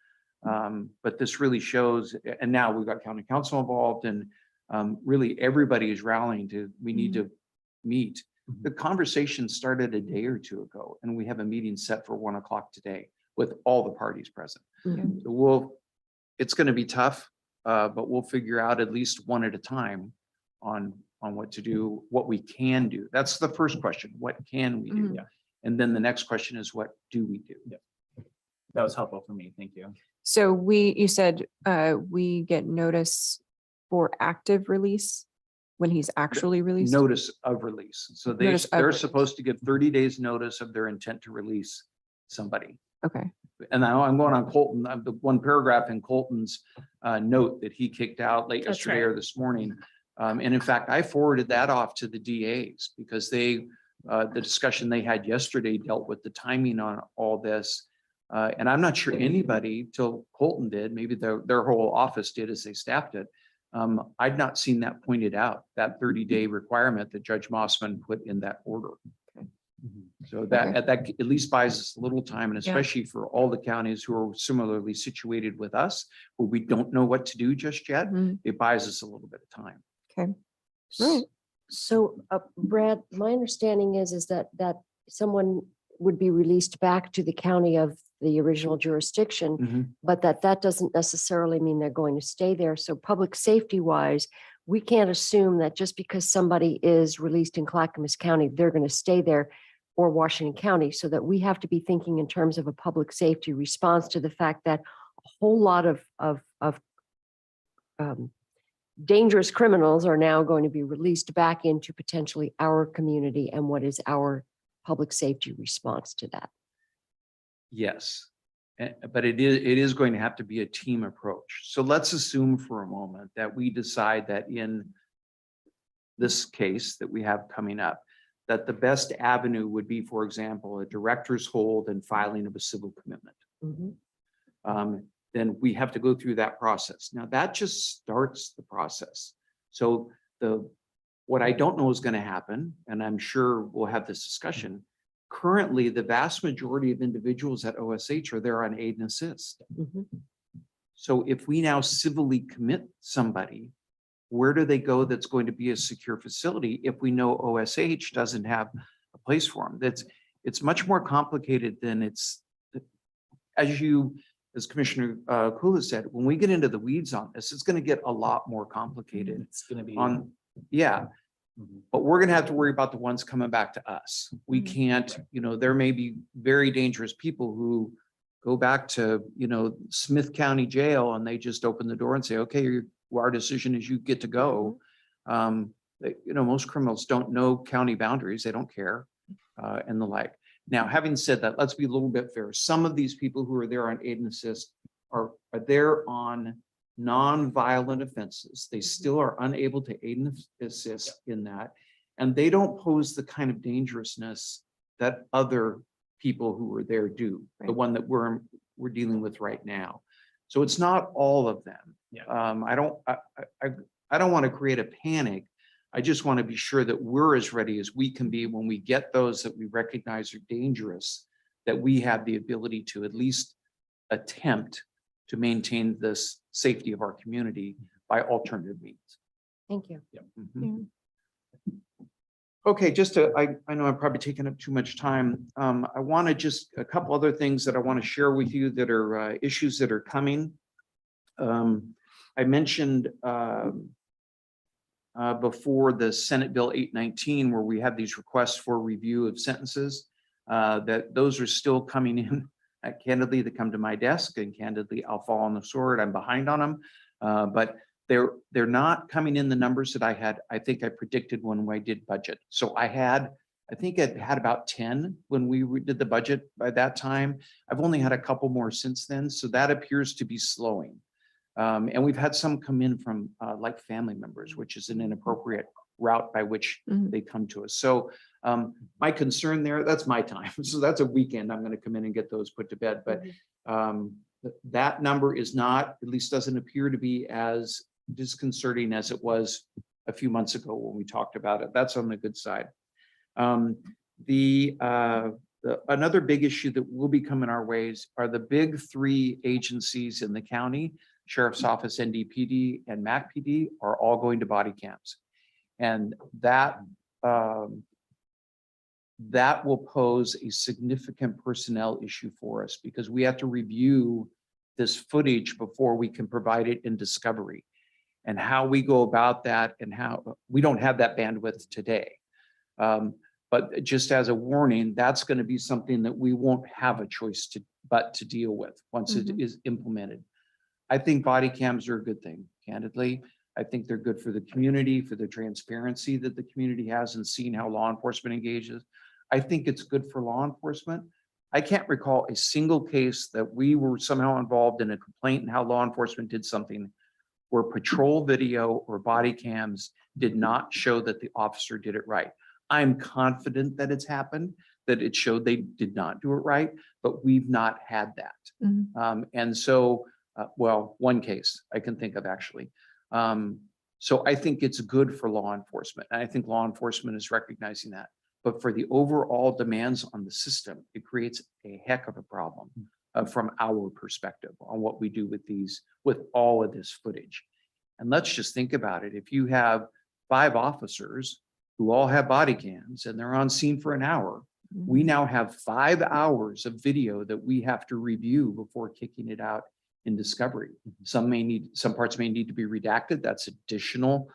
But this really shows, and now we've got county council involved, and really everybody is rallying we need to meet. Mhm. The conversation started a day or two ago, and we have a meeting set for 1:00 today with all the parties present. yeah. So it's going to be tough, but we'll figure out at least one at a time on what to do, what we can do. That's the first question. What can we do? Mhm. Yeah. And then the next question is, what do we do? That was helpful for me. Thank you. So you said we get notice for active release when he's actually released? Notice of release. So Notice of they're release. supposed to give 30 days notice of their intent to release somebody. Okay, And now I'm going on Colton, the one paragraph in Colton's note that he kicked out late That's yesterday right. or this morning. And in fact, I forwarded that off to the DAs because the discussion they had yesterday dealt with the timing on all this. And I'm not sure anybody till Colton did, maybe their whole office did as they staffed it. I'd not seen that pointed out, that 30-day requirement that Judge Mossman put in that order. So that, Okay. that at least buys us a little time, and Yeah. especially for all the counties who are similarly situated with us, where we don't know what to do just yet, Mhm. it buys us a little bit of time. Okay. Right. So, Brad, my understanding is that someone would be released back to the county of the original jurisdiction, Mhm. but that doesn't necessarily mean they're going to stay there. So public safety wise, we can't assume that just because somebody is released in Clackamas County, they're going to stay there, or Washington County, so that we have to be thinking in terms of a public safety response to the fact that a whole lot of dangerous criminals are now going to be released back into potentially our community, and what is our public safety response to that? Yes. But it is going to have to be a team approach. So let's assume for a moment that we decide that in this case that we have coming up, that the best avenue would be, for example, a director's hold and filing of a civil commitment. Then we have to go through that process. Now that just starts the process. So what I don't know is going to happen, and I'm sure we'll have this discussion. Currently, the vast majority of individuals at OSH are there on aid and assist. So if we now civilly commit somebody, where do they go that's going to be a secure facility if we know OSH doesn't have a place for them? It's much more complicated than as Commissioner Kula said, when we get into the weeds on this, it's going to get a lot more complicated It's gonna be. yeah. Mhm. But we're gonna have to worry about the ones coming back to us. We can't, there may be very dangerous people who go back to, Smith County Jail, and they just open the door and say, okay, our decision is you get to go. Most criminals don't know county boundaries. They don't care, and the like. Now, having said that, let's be a little bit fair. Some of these people who are there on aid and assist are there on non-violent offenses. They still are unable to aid and assist in that. And they don't pose the kind of dangerousness that other people who are there do, the Right. one that we're dealing with right now. So it's not all of them. Yeah. I don't want to create a panic. I just want to be sure that we're as ready as we can be when we get those that we recognize are dangerous, that we have the ability to at least attempt to maintain this safety of our community by alternative means. Thank you. Mhm. Okay, I know I'm probably taking up too much time. I want to just, a couple other things that I want to share with you that are issues that are coming. I mentioned before the Senate Bill 819, where we have these requests for review of sentences, that those are still coming in. Candidly, they come to my desk, and candidly, I'll fall on the sword. I'm behind on them, but they're not coming in the numbers that I think I predicted when I did budget. So I think I had about 10 when we did the budget by that time. I've only had a couple more since then, so that appears to be slowing. And we've had some come in from like family members, which is an inappropriate route by which they come to us. So my concern there, that's my time. So that's a weekend. I'm going to come in and get those put to bed. But that number is not, at least doesn't appear to be as disconcerting as it was a few months ago when we talked about it. That's on the good side. Another big issue that will be coming our ways are the big three agencies in the county: Sheriff's Office, NDPD, and MACPD are all going to body cams. And that will pose a significant personnel issue for us, because we have to review this footage before we can provide it in discovery. And how we go about that, and how we don't have that bandwidth today. But just as a warning, that's going to be something that we won't have a choice but to deal with once it is implemented. I think body cams are a good thing, candidly. I think they're good for the community, for the transparency that the community has in seeing how law enforcement engages. I think it's good for law enforcement. I can't recall a single case that we were somehow involved in a complaint and how law enforcement did something where patrol video or body cams did not show that the officer did it right. I'm confident that it's happened, that it showed they did not do it right, but we've not had that. And so, well, one case I can think of actually. So I think it's good for law enforcement. And I think law enforcement is recognizing that. but for the overall demands on the system, it creates a heck of a problem from our perspective on what we do with all of this footage. And let's just think about it. If you have 5 officers who all have body cams and they're on scene for an hour, we now have 5 hours of video that we have to review before kicking it out in discovery. Some parts may need to be redacted. That's additional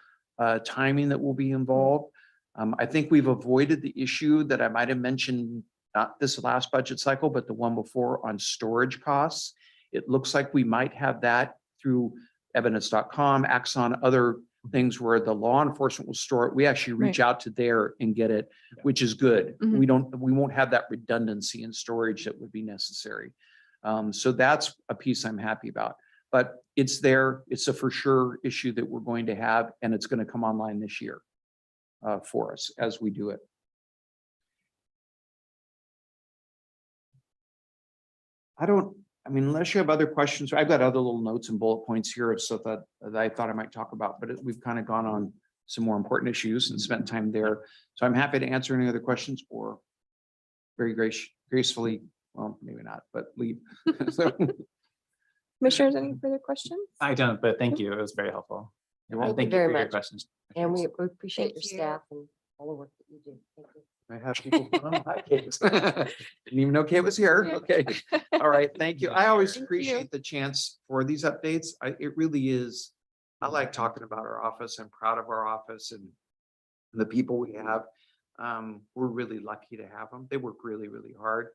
timing that will be involved. I think we've avoided the issue that I might have mentioned, not this last budget cycle, but the one before on storage costs. It looks like we might have that through evidence.com, Axon, other things where the law enforcement will store it. We actually reach out to there and get it, which is good. We won't have that redundancy in storage that would be necessary. So that's a piece I'm happy about, but it's there. It's a for sure issue that we're going to have, and it's going to come online this year for us as we do it. I mean, unless you have other questions, I've got other little notes and bullet points here of stuff that I thought I might talk about, but we've kind of gone on some more important issues and spent time there. So I'm happy to answer any other questions or very gracefully, well, maybe not, but leave. So, Commissioners, any further questions? I don't, but thank you. It was very helpful. You're Thank you Thank you very for your much. questions. And we appreciate Thank your you. staff and all the work that you do. Thank you. I have people. Hi, Kate. Didn't even know Kate was here. Okay. All right. Thank you. I always Thank you. appreciate the chance for these updates. It really is. I like talking about our office. I'm proud of our office and the people we have. We're really lucky to have them. They work really, really hard.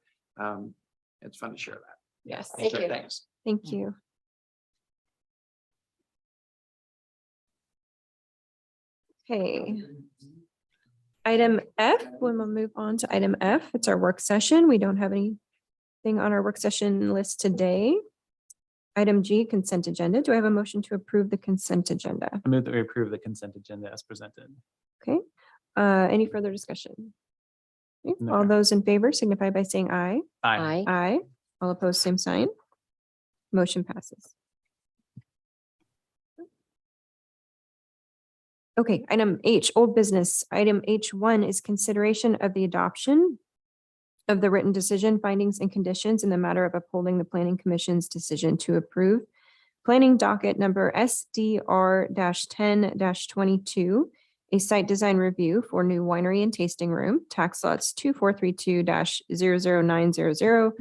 It's fun to share that. Yes. Thank you. Thanks. Thank you. Okay. Item F, when we'll move on to item F, it's our work session. We don't have anything on our work session list today. Item G, consent agenda. Do I have a motion to approve the consent agenda? I move that we approve the consent agenda as presented. Okay. Any further discussion? Okay, No. all those in favor signify by saying aye. Aye. Aye. All opposed, same sign. Motion passes. Okay, item H, old business. Item H1 is consideration of the adoption of the written decision, findings and conditions in the matter of upholding the planning commission's decision to approve planning docket number SDR-10-22, a site design review for new winery and tasting room, tax lots 2432-00900,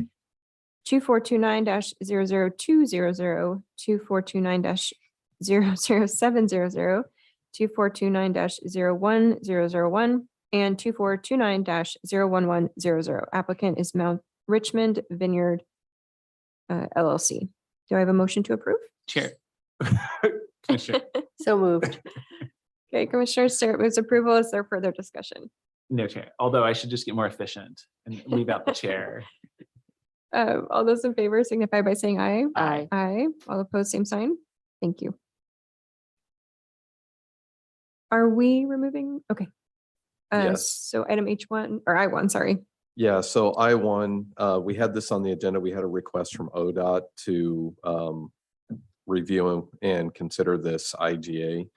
2429-00200, 2429-00700, 2429-01001, and 2429-01100. Applicant is Mount Richmond Vineyard LLC. Do I have a motion to approve? Chair. Commissioner, So moved. Okay, Commissioner Stewart moves approval. Is there further discussion? no chair, although I should just get more efficient and leave out the chair. All those in favor signify by saying aye. Aye. Aye. All opposed, same sign. Thank you. Are we removing? Okay. Yes. So item H1 or I1, sorry. Yeah, so I1, we had this on the agenda. We had a request from ODOT to review and consider this IGA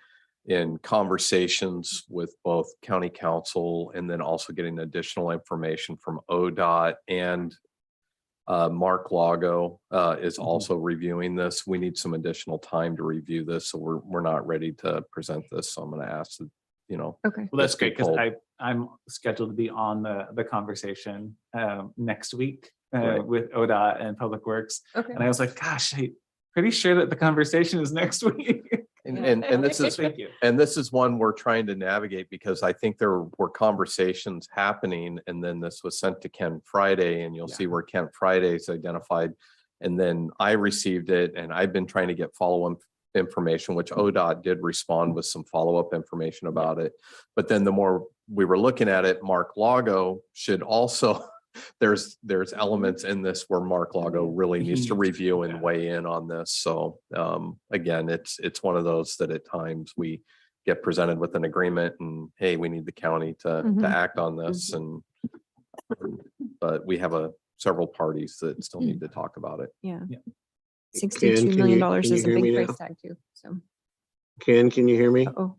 in conversations with both county council and then also getting additional information from ODOT and Mark Lago is also reviewing this. We need some additional time to review this, so we're not ready to present this. So I'm going to ask that, you know. Okay. Well, that's Yes, good great because poll. I'm scheduled to be on the conversation next week Right. with ODOT and Public Works. Okay. And I was like, gosh, I'm pretty sure that the conversation is next week. And this is Thank you. and this is one we're trying to navigate because I think there were conversations happening and then this was sent to Ken Friday and you'll see where Ken Friday is identified. And then I received it and I've been trying to get follow-up information, which ODOT did respond with some follow-up information about it. But then the more we were looking at it, Mark Lago should also, there's elements in this where Mark Lago really needs to review and weigh in on this. So again, it's one of those that at times we get presented with an agreement and hey, we need the county to Mhm. act on this. And but we have several parties that still need to talk about it. Yeah. Yeah. $62 can million you is a hear me big now? price tag too. So, Ken, can you hear me? oh,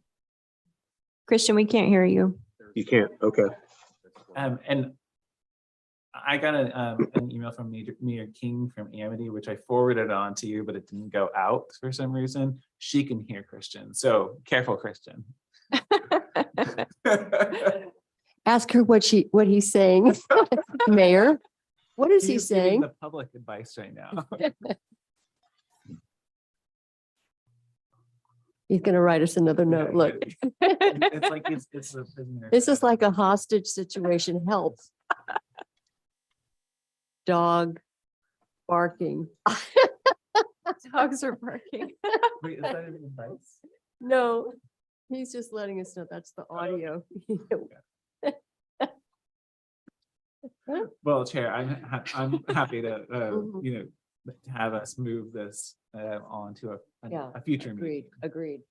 Christian, we can't hear you. You can't. Okay. And I got an email from Mayor King from Amity, which I forwarded on to you, but it didn't go out for some reason. She can hear Christian, so careful, Christian. Ask her what he's saying. Mayor, what is he He's giving saying? the public advice right now. He's gonna write us another note. Yeah, Look, It's like it's a prisoner. this is like a hostage situation. Help. Dog barking. Dogs are barking. Wait, is that an advice? No, he's just letting us know that's the audio. Well, Chair, I'm happy to, Mhm. to have us move this on to Yeah, a future meeting. Agreed, agreed.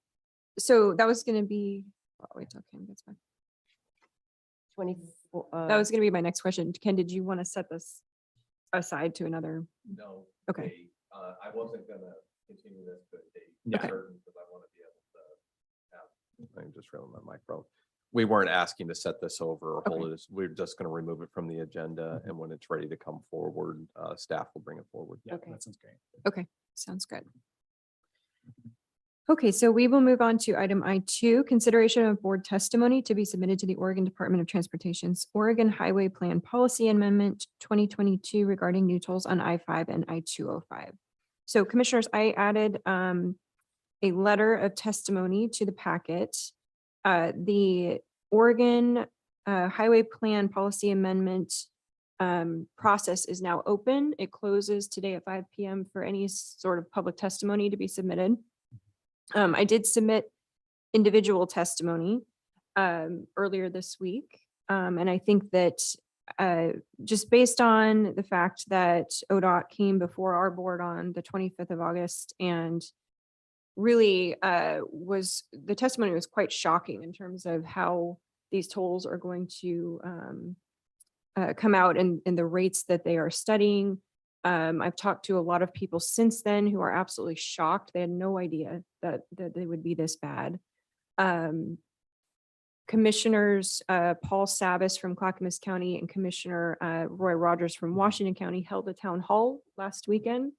So that was gonna be, oh, wait, till Ken gets back. 24. That was gonna be my next question. Ken, did you want to set this aside to another? No. Okay. I wasn't gonna continue this, but Yeah. because I want to be able to have. I just realized my microphone. We weren't asking to set this over or hold it. We're just going to remove it from the agenda, and when it's ready to come forward, staff will bring it forward. Yeah, Okay. that sounds great. Sounds good. Okay, so we will move on to item I2, consideration of board testimony to be submitted to the Oregon Department of Transportation's Oregon Highway Plan Policy Amendment 2022 regarding new tolls on I-5 and I-205. So commissioners, I added a letter of testimony to the packet. The Oregon Highway Plan Policy Amendment process is now open. It closes today at 5 p.m. for any sort of public testimony to be submitted. I did submit individual testimony earlier this week. And I think that just based on the fact that ODOT came before our board on the 25th of August and really the testimony was quite shocking in terms of how these tolls are going to come out and the rates that they are studying. I've talked to a lot of people since then who are absolutely shocked. They had no idea that they would be this bad. Commissioners Paul Savas from Clackamas County and Commissioner Roy Rogers from Washington County held a town hall last weekend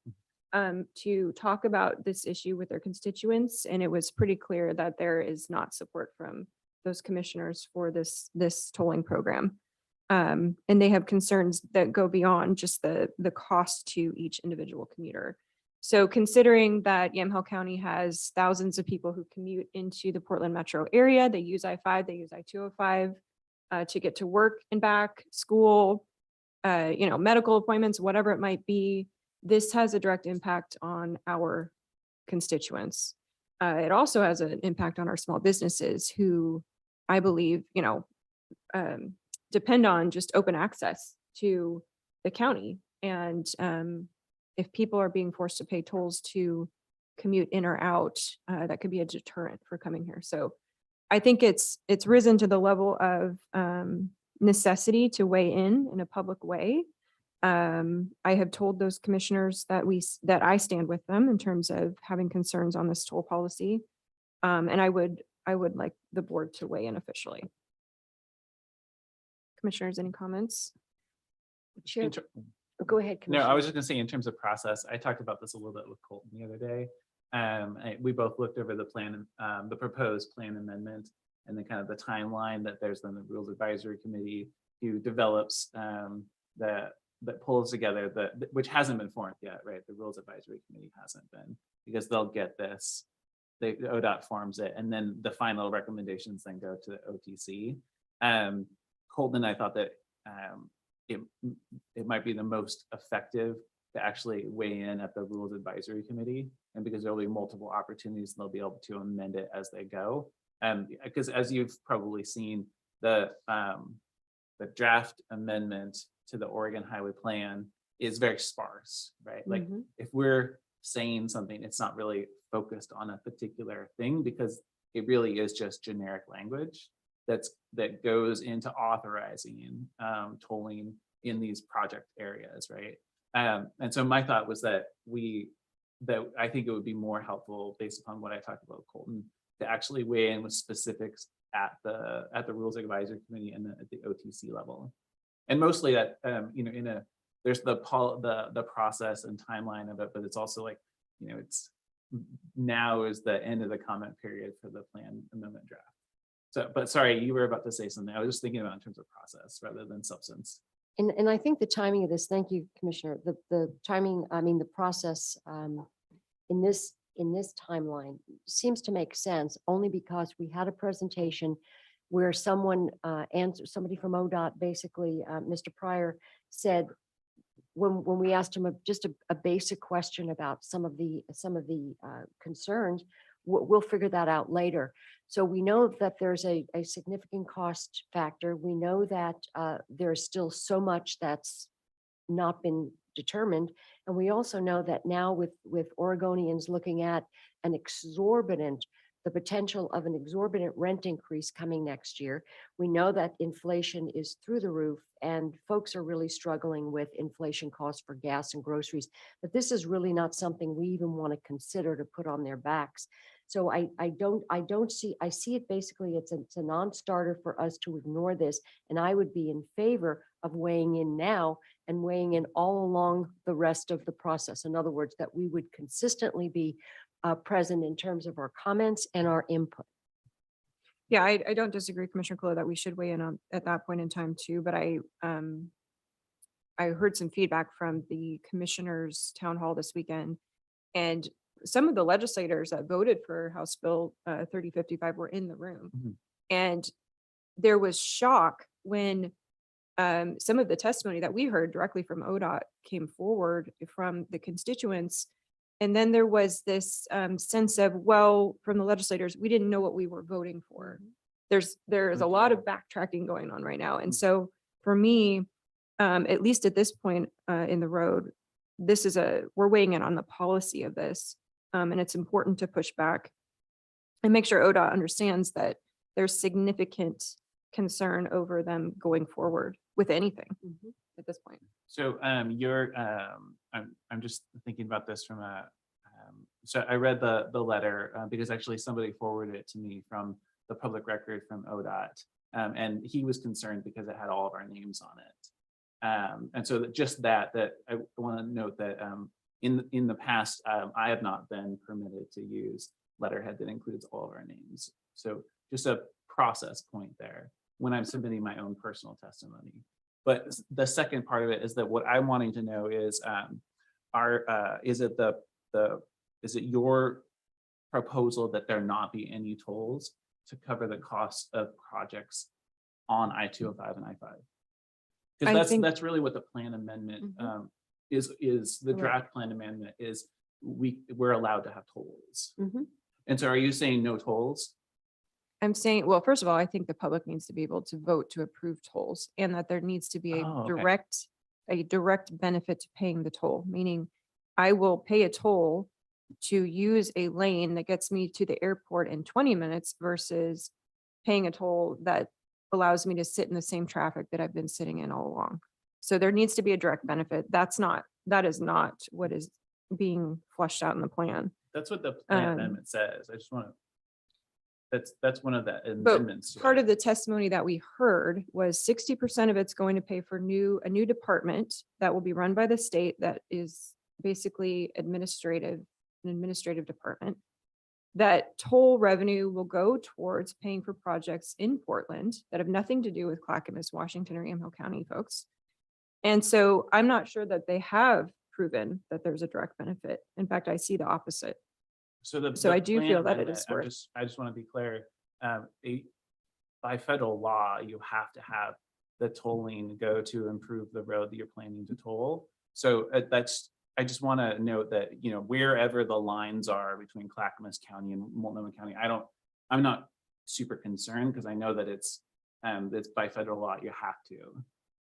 to talk about this issue with their constituents. And it was pretty clear that there is not support from those commissioners for this tolling program. And they have concerns that go beyond just the cost to each individual commuter. So considering that Yamhill County has thousands of people who commute into the Portland metro area, they use I-5, they use I-205 to get to work and back, school, medical appointments, whatever it might be, this has a direct impact on our constituents. It also has an impact on our small businesses who I believe, depend on just open access to the county. And if people are being forced to pay tolls to commute in or out, that could be a deterrent for coming here. So I think it's risen to the level of necessity to weigh in a public way. I have told those commissioners that I stand with them in terms of having concerns on this toll policy. And I would like the board to weigh in officially. Commissioners, any comments? Chair, go ahead. No, I Commissioner. was just gonna say in terms of process, I talked about this a little bit with Colton the other day. We both looked over the plan, the proposed plan amendment and then kind of the timeline that there's then the Rules Advisory Committee who develops that pulls together which hasn't been formed yet, right? The Rules Advisory Committee hasn't been, because they'll get this, the ODOT forms it, and then the final recommendations then go to the OTC. Colton and I thought that it might be the most effective to actually weigh in at the Rules Advisory Committee, and because there'll be multiple opportunities, they'll be able to amend it as they go. Because as you've probably seen, the draft amendment to the Oregon Highway Plan is very sparse, right? Like Mhm. if we're saying something, it's not really focused on a particular thing because it really is just generic language that goes into authorizing tolling in these project areas, right? And so my thought was that I think it would be more helpful based upon what I talked about with Colton to actually weigh in with specifics at the Rules Advisory Committee and at the OTC level. And mostly that, there's the process and timeline of it, but it's also like, it's now is the end of the comment period for the plan amendment draft. So, but sorry, you were about to say something. I was just thinking about in terms of process rather than substance. And I think the timing of this, thank you, Commissioner, the timing, I mean, the process in this timeline seems to make sense only because we had a presentation where someone answered, somebody from ODOT, basically, Mr. Pryor said, when we asked him just a basic question about some of the concerns, we'll figure that out later. So we know that there's a significant cost factor. We know that there's still so much that's not been determined. And we also know that now with Oregonians looking at the potential of an exorbitant rent increase coming next year, we know that inflation is through the roof and folks are really struggling with inflation costs for gas and groceries, that this is really not something we even want to consider to put on their backs. So I see it basically, it's a non-starter for us to ignore this. And I would be in favor of weighing in now and weighing in all along the rest of the process. In other words, that we would consistently be present in terms of our comments and our input. Yeah, I don't disagree, Commissioner Coyle, that we should weigh in on at that point in time too, but I heard some feedback from the commissioners town hall this weekend, and some of the legislators that voted for House Bill 3055 were in the room. Mhm. And there was shock when some of the testimony that we heard directly from ODOT came forward from the constituents. And then there was this sense of, well, from the legislators, we didn't know what we were voting for. There's a lot of backtracking going on right now. And so for me, at least at this point in the road, we're weighing in on the policy of this. And it's important to push back and make sure ODOT understands that there's significant concern over them going forward with anything at this point. So I'm just thinking about this from so I read the letter because actually somebody forwarded it to me from the public record from ODOT. And he was concerned because it had all of our names on it. And so just that I want to note that in the past, I have not been permitted to use letterhead that includes all of our names. So just a process point there when I'm submitting my own personal testimony. But the second part of it is that what I'm wanting to know is, is it your proposal that there not be any tolls to cover the cost of projects on I-205 and I-5? Because that's really what the plan amendment is the Correct. draft plan amendment is we're allowed to have tolls. Mhm. And so are you saying no tolls? I'm saying, well, first of all, I think the public needs to be able to vote to approve tolls, and that there needs to be a Oh, okay. direct benefit to paying the toll, meaning I will pay a toll to use a lane that gets me to the airport in 20 minutes versus paying a toll that allows me to sit in the same traffic that I've been sitting in all along. So there needs to be a direct benefit. That is not what is being fleshed out in the plan. That's what the plan amendment says. I just want to, that's one of the But amendments. to part it. of the testimony that we heard was 60% of it's going to pay for a new department that will be run by the state that is basically an administrative department. That toll revenue will go towards paying for projects in Portland that have nothing to do with Clackamas, Washington, or Yamhill County folks. And so I'm not sure that they have proven that there's a direct benefit. In fact, I see the opposite. So I do plan feel that it amendment, is worth. I just want to be clear. By federal law, you have to have the tolling go to improve the road that you're planning to toll. So I just want to note that, wherever the lines are between Clackamas County and Multnomah County, I'm not super concerned because I know that it's by federal law, you have to.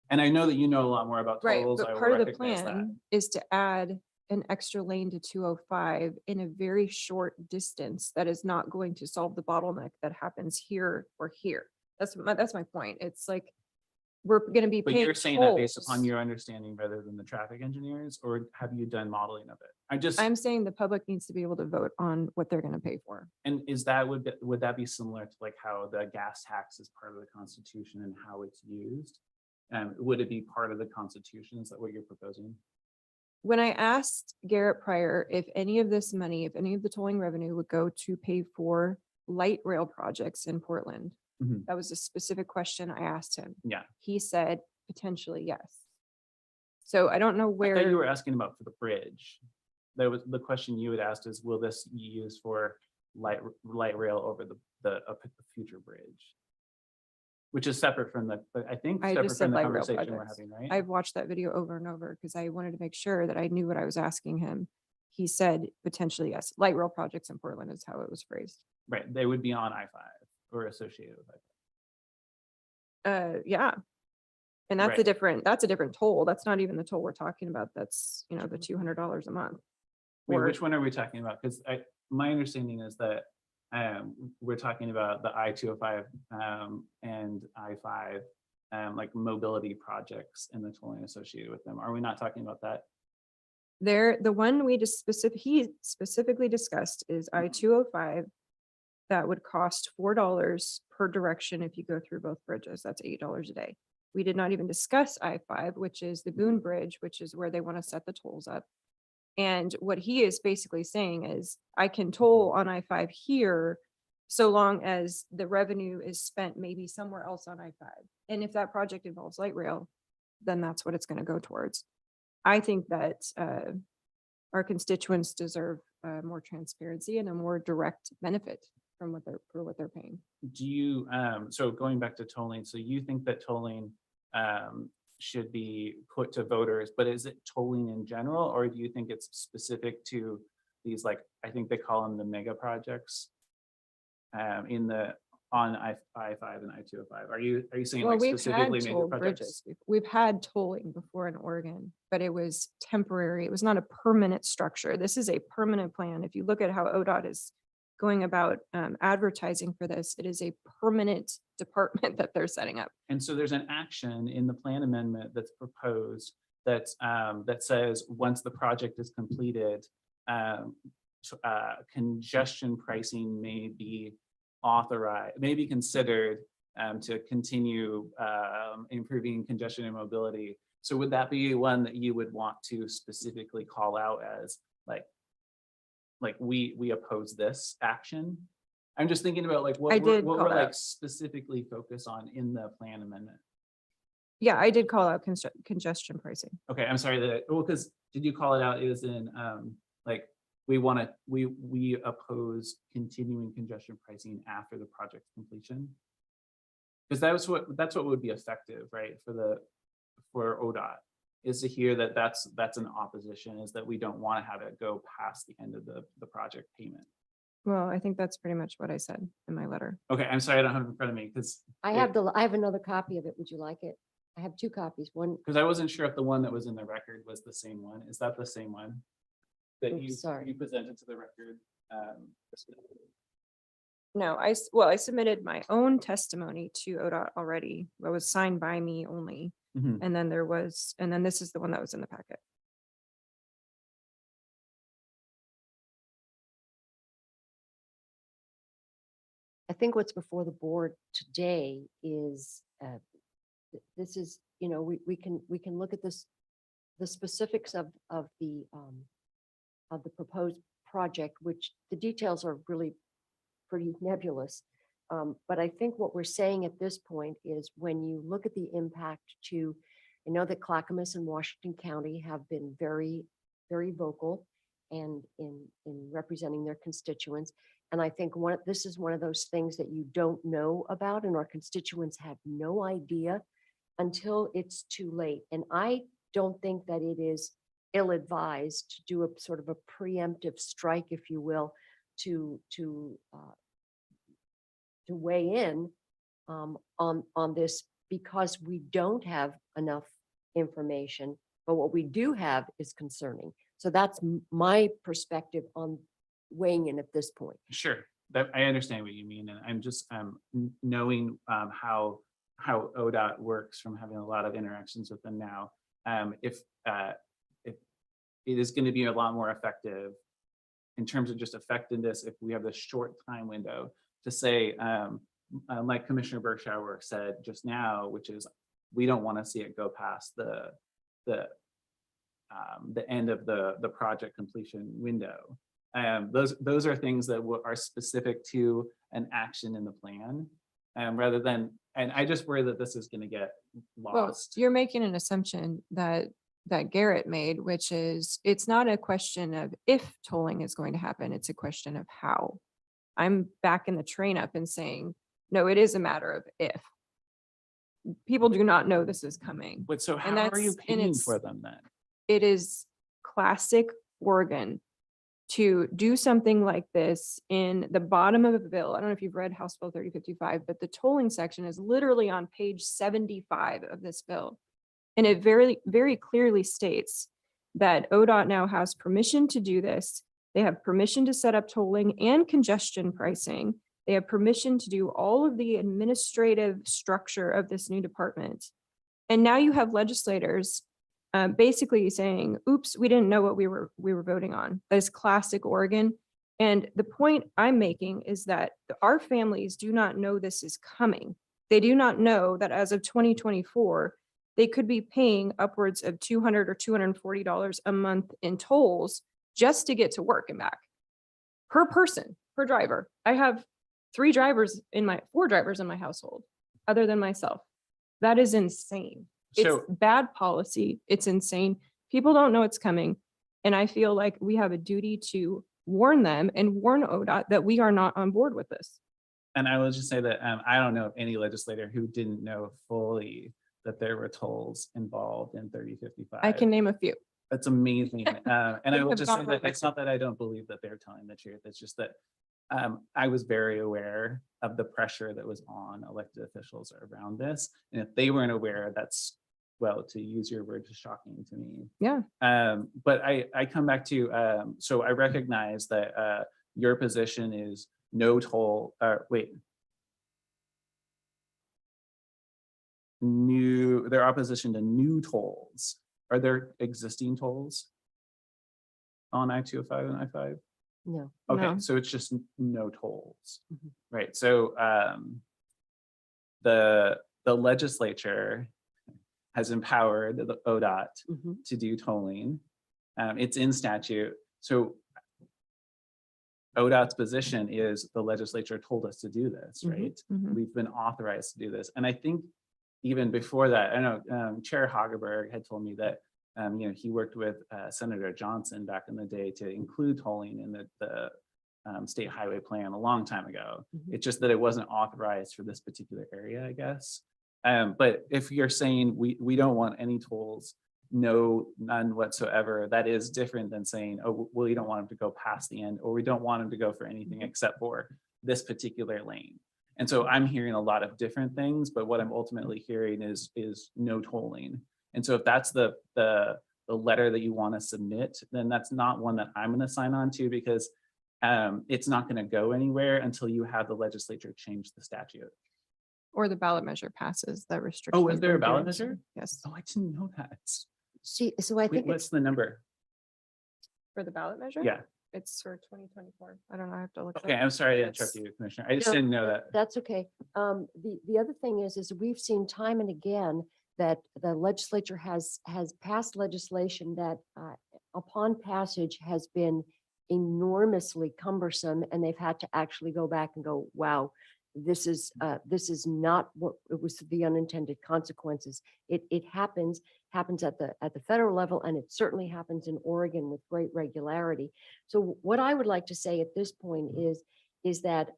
And I know that you know a lot more about Right, tolls. I but will part of the recognize that. plan is to add an extra lane to 205 in a very short distance that is not going to solve the bottleneck that happens here or here. That's my point. It's like, we're gonna be But paying you're saying that based upon tolls. your understanding rather than the traffic engineers, or have you done modeling of it? I just, I'm saying the public needs to be able to vote on what they're gonna pay for. and is that, would that be similar to like how the gas tax is part of the Constitution and how it's used? Would it be part of the Constitution? Is that what you're proposing? When I asked Garrett Pryor if any of this money, if any of the tolling revenue would go to pay for light rail projects in Portland, Mhm. that was a specific question I asked him. Yeah. He said potentially yes. So I don't know I thought you were where, asking about for the bridge. That was the question you had asked is, will this be used for light rail over a future bridge? Which is separate from the, I think I separate just said from the light rail conversation we're projects. having, right? I've watched that video over and over because I wanted to make sure that I knew what I was asking him. He said potentially yes. Light rail projects in Portland is how it was phrased. Right, they would be on I-5 or associated with I-5. Yeah. And that's a Right. different toll. That's not even the toll we're talking about. That's, you know, the $200 a month. Wait, Or- which one are we talking about? Because my understanding is that we're talking about the I-205 and I-5, like mobility projects and the tolling associated with them. Are we not talking about that? The one we just he specifically discussed is I-205. That would cost $4 per direction if you go through both bridges. That's $8 a day. We did not even discuss I-5, which is the Boone Bridge, which is where they want to set the tolls up. And what he is basically saying is, I can toll on I-5 here so long as the revenue is spent maybe somewhere else on I-5. And if that project involves light rail, then that's what it's going to go towards. I think that our constituents deserve more transparency and a more direct benefit from what they're paying. Do you, so going back to tolling, so you think that tolling should be put to voters, but is it tolling in general, or do you think it's specific to these, like, I think they call them the mega projects on I-5 and I-205? Are you saying Well, like we've had specifically major toll projects? bridges. We've had tolling before in Oregon, but it was temporary. It was not a permanent structure. This is a permanent plan. If you look at how ODOT is going about advertising for this, it is a permanent department that they're setting up. And so there's an action in the plan amendment that's proposed that says, once the project is completed, congestion pricing may be authorized, may be considered to continue improving congestion and mobility. So would that be one that you would want to specifically call out as like we oppose this action? I'm just thinking about like I what we're did call like out. specifically focus on in the plan amendment. Yeah, I did call out congestion pricing. Okay, I'm sorry that, well, because did you call it out as in like we oppose continuing congestion pricing after the project completion? Because that's what would be effective, right, for ODOT, is to hear that that's an opposition, is that we don't want to have it go past the end of the project payment. Well, I think that's pretty much what I said in my letter. Okay, I'm sorry, I don't have it in front of me because I have another copy of it. Would you like it? I have two copies. One, I wasn't sure if the one that was in the record was the same one. Is that the same one that Oops, you sorry. presented to the record? No, I submitted my own testimony to ODOT already. That was signed by me only. Mhm. And then this is the one that was in the packet. I think what's before the board today is, this is, you know, we can look at this, the specifics of the proposed project, which the details are really pretty nebulous. But I think what we're saying at this point is when you look at the impact to, I know that Clackamas and Washington County have been very, very vocal and in representing their constituents. And I think this is one of those things that you don't know about, and our constituents have no idea until it's too late. And I don't think that it is ill-advised to do a sort of a preemptive strike, if you will, to weigh in on this, because we don't have enough information, but what we do have is concerning. So that's my perspective on weighing in at this point. Sure, that I understand what you mean, and I'm just knowing how how ODOT works from having a lot of interactions with them now. If it is going to be a lot more effective in terms of just effectiveness, if we have this short time window to say, like Commissioner Berkshire said just now, which is we don't want to see it go past the end of the project completion window. Those are things that are specific to an action in the plan, rather than. And I just worry that this is going to get Well, lost. you're making an assumption that Garrett made, which is it's not a question of if tolling is going to happen. It's a question of how. I'm backing the train up and saying, no, it is a matter of if. People do not know this is coming. But so and how are you that's- and paying it's- for them then? It is classic Oregon to do something like this in the bottom of a bill. I don't know if you've read House Bill 3055, but the tolling section is literally on page 75 of this bill. And it very, very clearly states that ODOT now has permission to do this. They have permission to set up tolling and congestion pricing. They have permission to do all of the administrative structure of this new department. And now you have legislators basically saying, oops, we didn't know what we were voting on. That is classic Oregon. And the point I'm making is that our families do not know this is coming. They do not know that as of 2024, they could be paying upwards of $200 or $240 a month in tolls just to get to work and back. Per person, per driver. I have 4 drivers in my household, other than myself. That is insane. It's So bad policy. It's insane. People don't know it's coming. And I feel like we have a duty to warn them and warn ODOT that we are not on board with this. and I will just say that I don't know of any legislator who didn't know fully that there were tolls involved in 3055. I can name a few. That's amazing. And I will have just say gone that over it's not that I don't believe that they're telling the truth. It's just that I was very aware of the pressure that was on elected officials around this. And if they weren't aware, that's, well, to use your word, just shocking to me. Yeah. But I come back to, so I recognize that your position is no toll, their opposition to new tolls. Are there existing tolls on I-205 and I-5? No. Okay, No. so it's just no tolls, Mhm. right? So the legislature has empowered the ODOT Mhm. to do tolling. It's in statute. So ODOT's position is the legislature told us to do this, Mhm. right? Mhm. We've been authorized to do this. And I think even before that, I know Chair Hagerberg had told me that he worked with Senator Johnson back in the day to include tolling in the state highway plan a long time ago. Mhm. It's just that it wasn't authorized for this particular area, I guess. But if you're saying we don't want any tolls, none whatsoever, that is different than saying, oh, well, you don't want them to go past the end, or we don't want them to go for anything except for this particular lane. And so I'm hearing a lot of different things, but what I'm ultimately hearing is no tolling. And so if that's the letter that you want to submit, then that's not one that I'm going to sign on to, because it's not going to go anywhere until you have the legislature change the statute. Or the ballot measure passes that restricts. Oh, is them there a from ballot doing so. measure? Yes, Oh, I didn't know that. See, so I Wait, think what's it's, the number? for the ballot measure? Yeah. It's for 2024. I don't know. I have to look. it Okay, up. I'm sorry to It's- interrupt you, Commissioner. I just No, didn't know that. That's okay. The other thing is we've seen time and again that the legislature has passed legislation that upon passage has been enormously cumbersome, and they've had to actually go back and go, wow, this is not what it was, the unintended consequences. It happens at the federal level, and it certainly happens in Oregon with great regularity. So what I would like to say at this point is that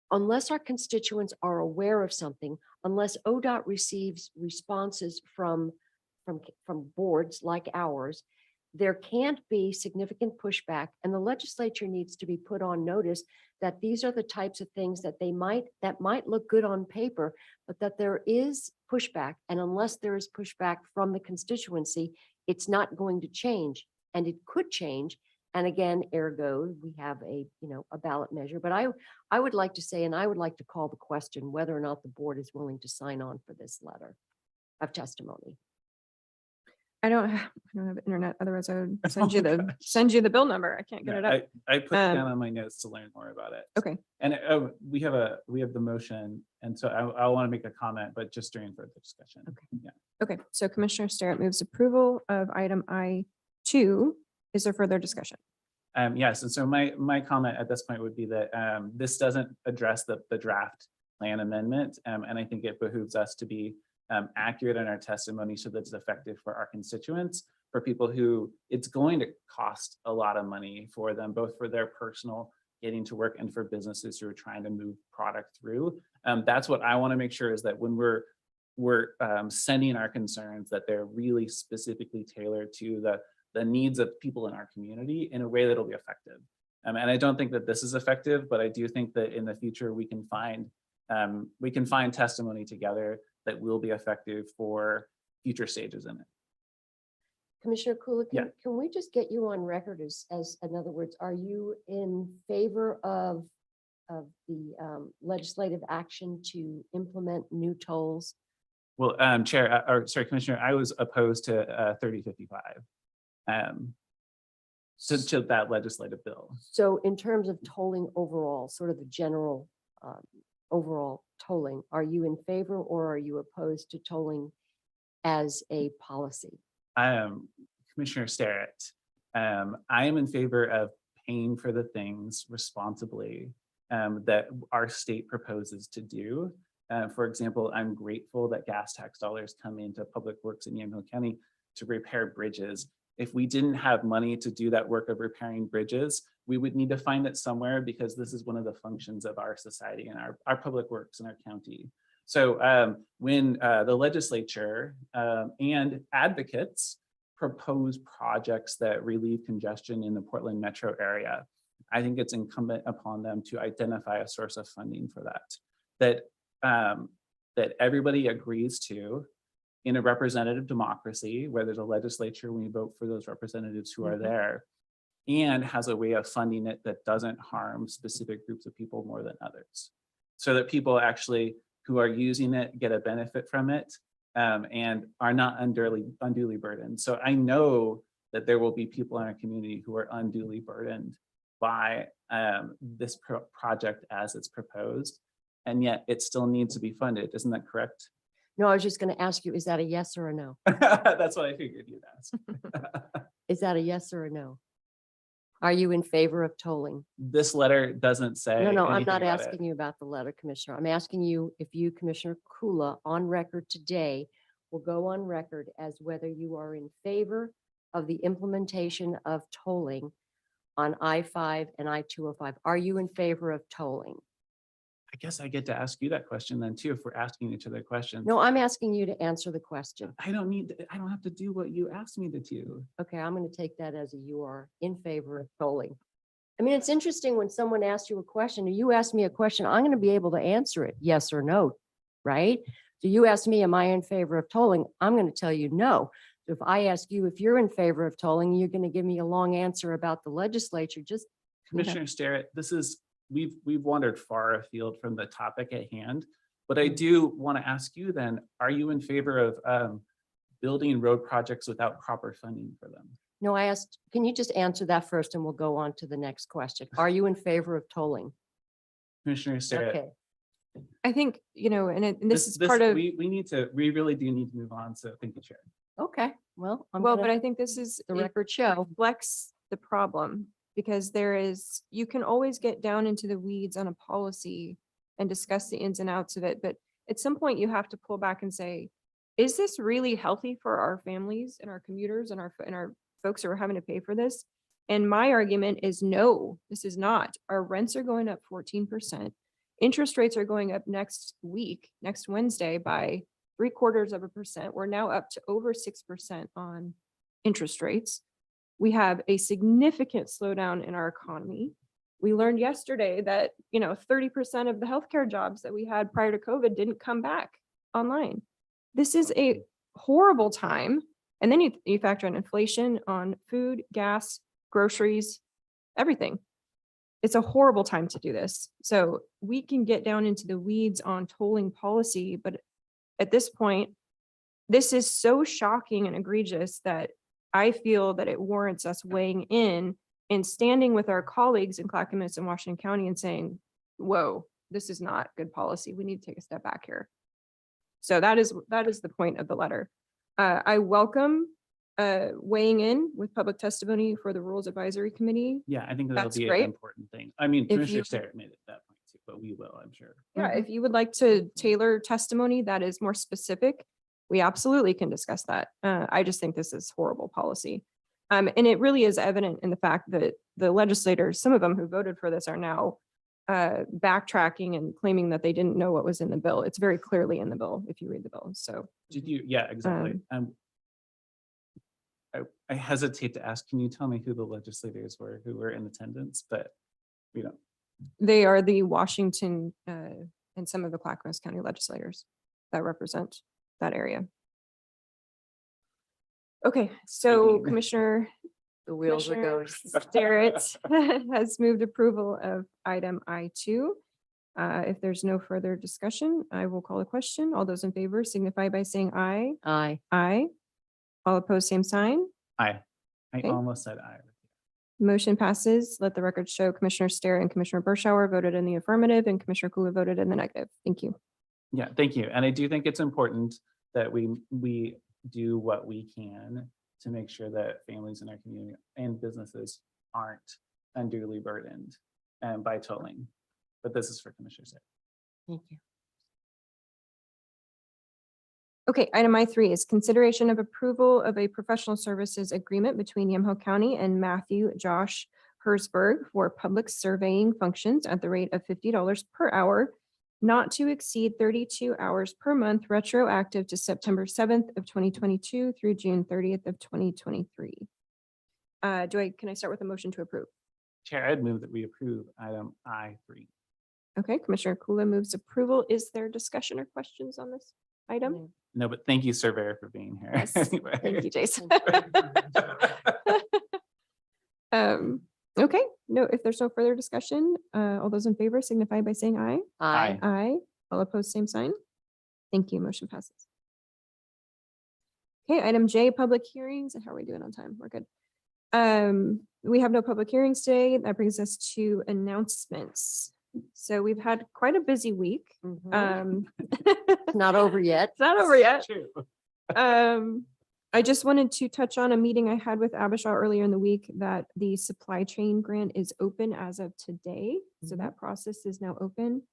unless our constituents are aware of something, unless ODOT receives responses from boards like ours, there can't be significant pushback, and the legislature needs to be put on notice that these are the types of things that that might look good on paper, but that there is pushback. And unless there is pushback from the constituency, it's not going to change, and it could change. And again, ergo, we have a, a ballot measure, but I would like to say, and I would like to call the question whether or not the board is willing to sign on for this letter of testimony. I don't have internet. Otherwise I would send you Oh, the, gosh. send you the bill number. I can't get No, it up. I put it Um, down on my notes to learn more about it. Okay. And we have the motion, and so I want to make a comment, but just during further discussion. Okay. Yeah. Okay, so Commissioner Starrett moves approval of item I2. Is there further discussion? Yes, and so my comment at this point would be that this doesn't address the draft plan amendment, and I think it behooves us to be accurate in our testimony so that it's effective for our constituents, for people who it's going to cost a lot of money for them, both for their personal getting to work and for businesses who are trying to move product through. That's what I want to make sure is that when we're sending our concerns, that they're really specifically tailored to the needs of people in our community in a way that'll be effective. And I don't think that this is effective, but I do think that in the future we can find testimony together that will be effective for future stages in it. Commissioner Kula, Yeah. can we just get you on record as in other words, are you in favor of the legislative action to implement new tolls? Well, Chair, or sorry, Commissioner, I was opposed to 3055. To that legislative bill. So in terms of tolling overall, sort of the general overall tolling, are you in favor or are you opposed to tolling as a policy? Commissioner Starrett, I am in favor of paying for the things responsibly that our state proposes to do. For example, I'm grateful that gas tax dollars come into Public Works in Yamhill County to repair bridges. If we didn't have money to do that work of repairing bridges, we would need to find it somewhere because this is one of the functions of our society and our public works in our county. So when the legislature and advocates propose projects that relieve congestion in the Portland metro area, I think it's incumbent upon them to identify a source of funding for that everybody agrees to in a representative democracy, where there's a legislature, when you vote for those representatives who are there, and has a way of funding it that doesn't harm specific groups of people more than others. So that people actually who are using it get a benefit from it and are not unduly burdened. So I know that there will be people in our community who are unduly burdened by this project as it's proposed, and yet it still needs to be funded. Isn't that correct? No, I was just going to ask you, is that a yes or a no? That's what I figured you'd ask. Is that a yes or a no? Are you in favor of tolling? This letter doesn't say. No, I'm anything not about asking it. you about the letter, Commissioner. I'm asking you if you, Commissioner Kula, on record today, will go on record as whether you are in favor of the implementation of tolling on I-5 and I-205. Are you in favor of tolling? I guess I get to ask you that question then too, if we're asking each other questions. No, I'm asking you to answer the question. I don't have to do what you asked me to do. Okay, I'm going to take that as a you are in favor of tolling. I mean, it's interesting when someone asks you a question, or you ask me a question, I'm going to be able to answer it, yes or no, right? So you ask me, am I in favor of tolling? I'm going to tell you no. So if I ask you if you're in favor of tolling, you're going to give me a long answer about the legislature. Just Commissioner Starrett, we've wandered far afield from the topic at hand, but I do want to ask you then, are you in favor of building road projects without proper funding for them? no, I asked, can you just answer that first and we'll go on to the next question. Are you in favor of tolling? Commissioner Starrett, Okay, I think, and this is part of, we really do need to move on. So thank you, Chair. okay, well, but I think this is the it record show. reflects the problem, because you can always get down into the weeds on a policy and discuss the ins and outs of it. But at some point you have to pull back and say, is this really healthy for our families and our commuters and our folks who are having to pay for this? And my argument is no, this is not. Our rents are going up 14%. Interest rates are going up next Wednesday by 0.75%. We're now up to over 6% on interest rates. We have a significant slowdown in our economy. We learned yesterday that, 30% of the healthcare jobs that we had prior to COVID didn't come back online. This is a horrible time. And then you factor in inflation on food, gas, groceries, everything. It's a horrible time to do this. So we can get down into the weeds on tolling policy, but at this point, this is so shocking and egregious that I feel that it warrants us weighing in and standing with our colleagues in Clackamas and Washington County and saying, whoa, this is not good policy. We need to take a step back here. So that is the point of the letter. I welcome weighing in with public testimony for the Rules Advisory Committee. Yeah, I think that'll That's be an great. important thing. I mean, If Commissioner you- Starrett made it that point too, but we will, I'm sure. Yeah, if you would like to tailor testimony that is more specific, we absolutely can discuss that. I just think this is horrible policy. And it really is evident in the fact that the legislators, some of them who voted for this are now backtracking and claiming that they didn't know what was in the bill. It's very clearly in the bill if you read the bill. So Did you, yeah, exactly. I hesitate to ask, can you tell me who the legislators were who were in attendance, but we don't. they are the Washington and some of the Clackamas County legislators that represent that area. Okay, so you. Commissioner The wheels are Commissioner going. Starrett has moved approval of item I2. If there's no further discussion, I will call a question. All those in favor signify by saying aye. Aye. Aye. All opposed, same sign. I Okay. almost said I. Motion passes. Let the record show Commissioner Starrett and Commissioner Bershauer voted in the affirmative and Commissioner Kula voted in the negative. Thank you. Yeah, thank you. And I do think it's important that we do what we can to make sure that families in our community and businesses aren't unduly burdened by tolling. But this is for Commissioner Starrett. Thank you. Okay, item I3 is consideration of approval of a professional services agreement between Yamhill County and Matthew Josh Hersberg for public surveying functions at the rate of $50 per hour, not to exceed 32 hours per month, retroactive to September 7th of 2022 through June 30th of 2023. Can I start with a motion to approve? Chair, I'd move that we approve item I3. Okay, Commissioner Kula moves approval. Is there discussion or questions on this item? No, but thank you, Surveyor, for being here. Yes, Anyway. thank you, Jason. Okay, no, if there's no further discussion, all those in favor signify by saying aye. Aye. Aye. All opposed, same sign. Thank you. Motion passes. Okay, item J, public hearings. And how are we doing on time? We're good. We have no public hearings today. That brings us to announcements. So we've had quite a busy week. Mhm. It's not over yet. It's not over yet. True. I just wanted to touch on a meeting I had with Abishaw earlier in the week that the supply chain grant is open as of today. So Mhm. that process is now open.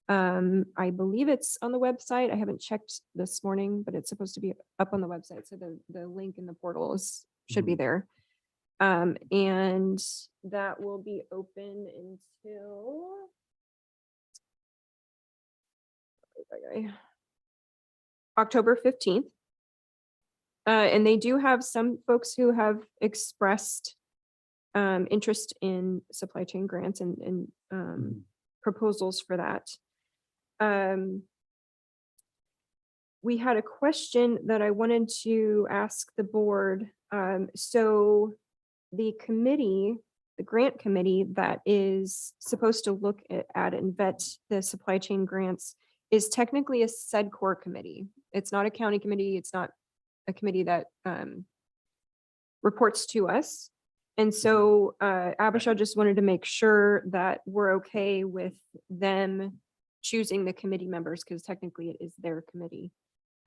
I believe it's on the website. I haven't checked this morning, but it's supposed to be up on the website. So the link in the portal should be there. And that will be open until October 15th. And they do have some folks who have expressed interest in supply chain grants and proposals for that. We had a question that I wanted to ask the board. So the committee, the grant committee that is supposed to look at and vet the supply chain grants is technically a SEDCOR committee. It's not a county committee. It's not a committee that reports to us. And so Abishaw just wanted to make sure that we're okay with them choosing the committee members because technically it is their committee.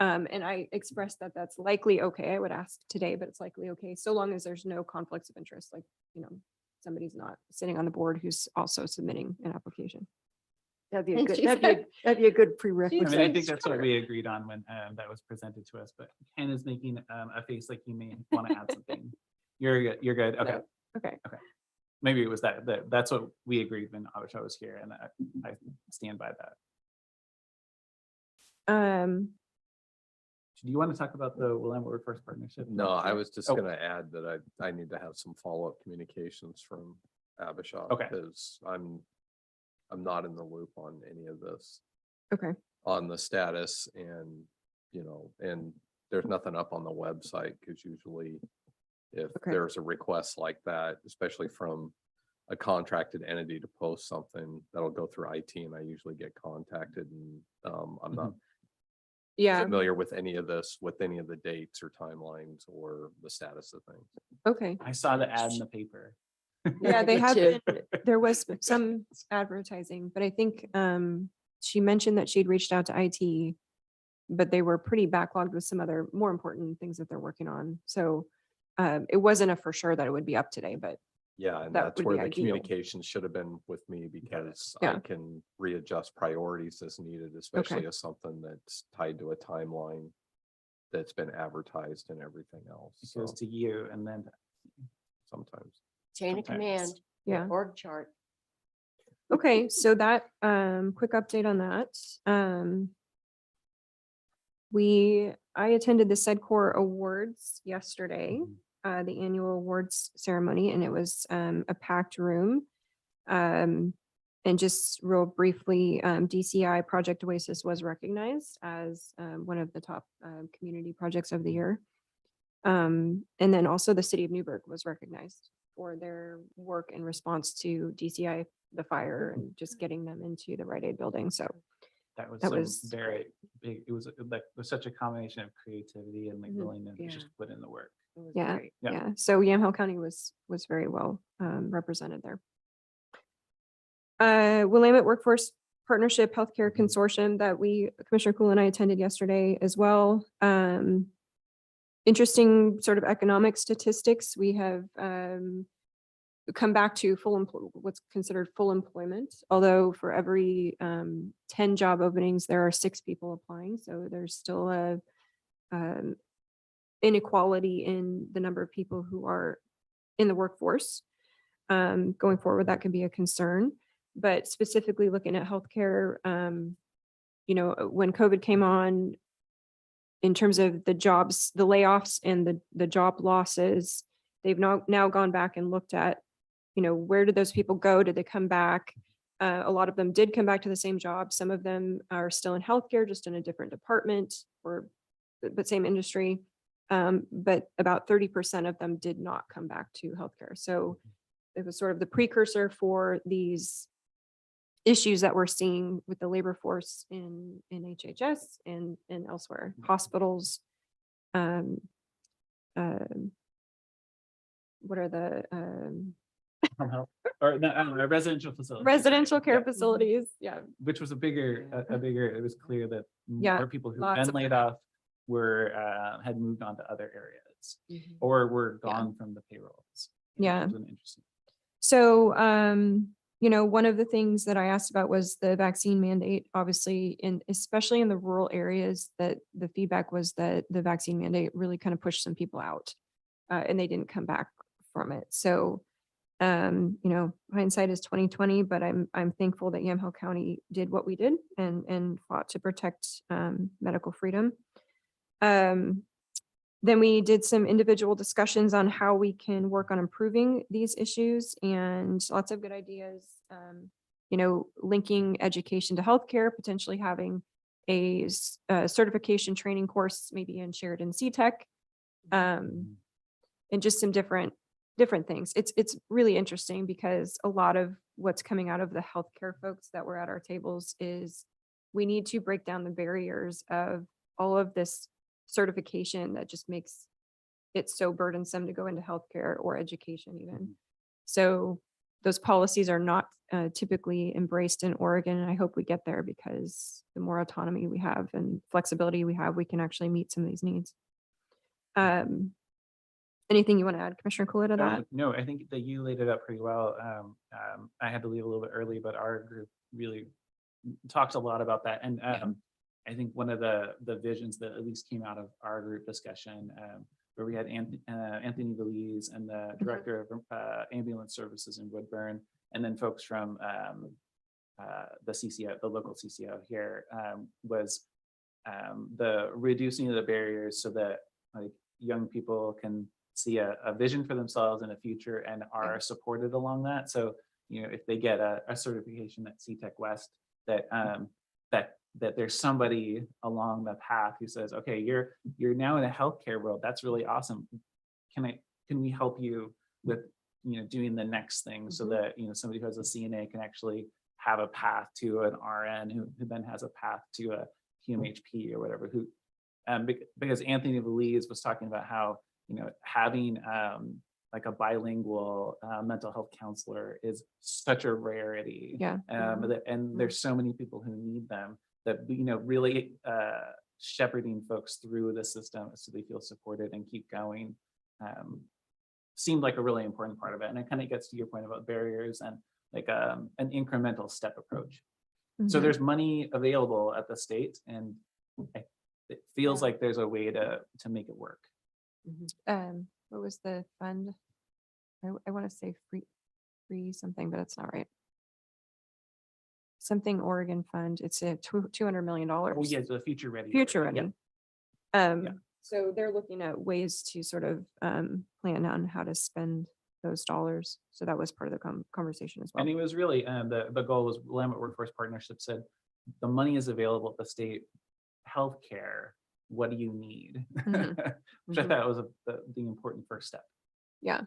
And I expressed that that's likely okay. I would ask today, but it's likely okay, so long as there's no conflicts of interest, like, somebody's not sitting on the board who's also submitting an application. That'd be a And good, she that'd be a good I prerequisite. mean, I think that's what we agreed on when that was presented to us, but Ken is making a face like you may want to add something. You're good. You're good. Okay. Okay. Maybe it was that's what we agreed when Abishaw was here, and I stand by that. Do you want to talk about the Willamette Workforce Partnership? No, I was just Oh. gonna add that I need to have some follow-up communications from Abishaw. Okay. Because I'm not in the loop on any of this, Okay. on the status and, and there's nothing up on the website, because usually if Okay. there's a request like that, especially from a contracted entity to post something, that'll go through IT and I usually get contacted and I'm not Yeah, familiar with any of this, with any of the dates or timelines or the status of things. okay. I saw the ad in the paper. Yeah, they Me have too. been, there was some advertising, but I think she mentioned that she'd reached out to IT, but they were pretty backlogged with some other more important things that they're working on. So it wasn't a for sure that it would be up today, but Yeah, and That that's would where be the ideal. communication should have been with me because I Yeah. can readjust priorities as needed, especially as something that's tied to a timeline that's been advertised and everything else. It So goes to you and then sometimes. Chain of Sometimes. command. Yeah. Org chart. okay, so that quick update on that. I attended the SEDCOR Awards yesterday, the annual awards ceremony, and it was a packed room. And just real briefly, DCI Project Oasis was recognized as one of the top community projects of the year. And then also the city of Newburgh was recognized for their work in response to DCI, the fire, and just getting them into the Rite Aid building. So that was That some was- very big. It was like, it was such a combination of creativity and like Mhm. willingness to Yeah. just put in the work. It was yeah, great. Yeah. yeah. So Yamhill County was very well represented there. Willamette Workforce Partnership Healthcare Consortium that Commissioner Cool and I attended yesterday as well. Interesting sort of economic statistics. We have come back to what's considered full employment. Although for every 10 job openings, there are 6 people applying. So there's still a inequality in the number of people who are in the workforce. Going forward, that could be a concern. But specifically looking at healthcare, when COVID came on, in terms of the jobs, the layoffs and the job losses, they've now gone back and looked at, where did those people go? Did they come back? A lot of them did come back to the same job. Some of them are still in healthcare, just in a different department but same industry. But about 30% of them did not come back to healthcare. So it was sort of the precursor for these issues that we're seeing with the labor force in HHS and elsewhere, hospitals. What are the Home health or no, residential facility. residential care Yeah. facilities? Yeah, Which was a bigger, it was clear that Yeah, more people who've lots been of laid off were, had moved on to other areas or were Yeah. gone from the payrolls. Yeah. Which was interesting. So, one of the things that I asked about was the vaccine mandate, obviously, especially in the rural areas, that the feedback was that the vaccine mandate really kind of pushed some people out and they didn't come back from it. So, hindsight is 2020, but I'm thankful that Yamhill County did what we did and fought to protect medical freedom. Then we did some individual discussions on how we can work on improving these issues and lots of good ideas. Linking education to healthcare, potentially having a certification training course, maybe in Sheridan CTech, and just some different things. It's really interesting because a lot of what's coming out of the healthcare folks that were at our tables is we need to break down the barriers of all of this certification that just makes it so burdensome to go into healthcare or education even. So those policies are not typically embraced in Oregon, and I hope we get there because the more autonomy we have and flexibility we have, we can actually meet some of these needs. Anything you want to add, Commissioner Cooley, to that? No, I think that you laid it out pretty well. I had to leave a little bit early, but our group really talked a lot about that. And I think one of the visions that at least came out of our group discussion, where we had Anthony Belize and the director of ambulance services in Woodburn, and then folks from the CCO, the local CCO here, was the reducing of the barriers so that like young people can see a vision for themselves in a future and are supported along that. So, if they get a certification at CTech West, that there's somebody along the path who says, okay, you're now in a healthcare world. That's really awesome. Can we help you with doing the next thing so Mhm. that, somebody who has a CNA can actually have a path to an RN who then has a path to a QMHP or whatever, because Anthony Louise was talking about how, having like a bilingual mental health counselor is such a rarity. Yeah. And there's so many people who need them that, really shepherding folks through the system so they feel supported and keep going seemed like a really important part of it. And it kind of gets to your point about barriers and like an incremental step approach. So Mhm. there's money available at the state, and it feels like there's a way to make it work. What was the fund? I want to say free something, but it's not right. Something Oregon fund. It's a $200 million. Oh yeah, the future ready. Future Oregon. ready. Yeah. So they're looking at ways to sort of plan on how to spend those dollars. So that was part of the conversation as well. And it was really, the goal was Willamette Workforce Partnership said, the money is available at the state healthcare. What do you need? Mhm. Which I thought was the important first step. Yeah.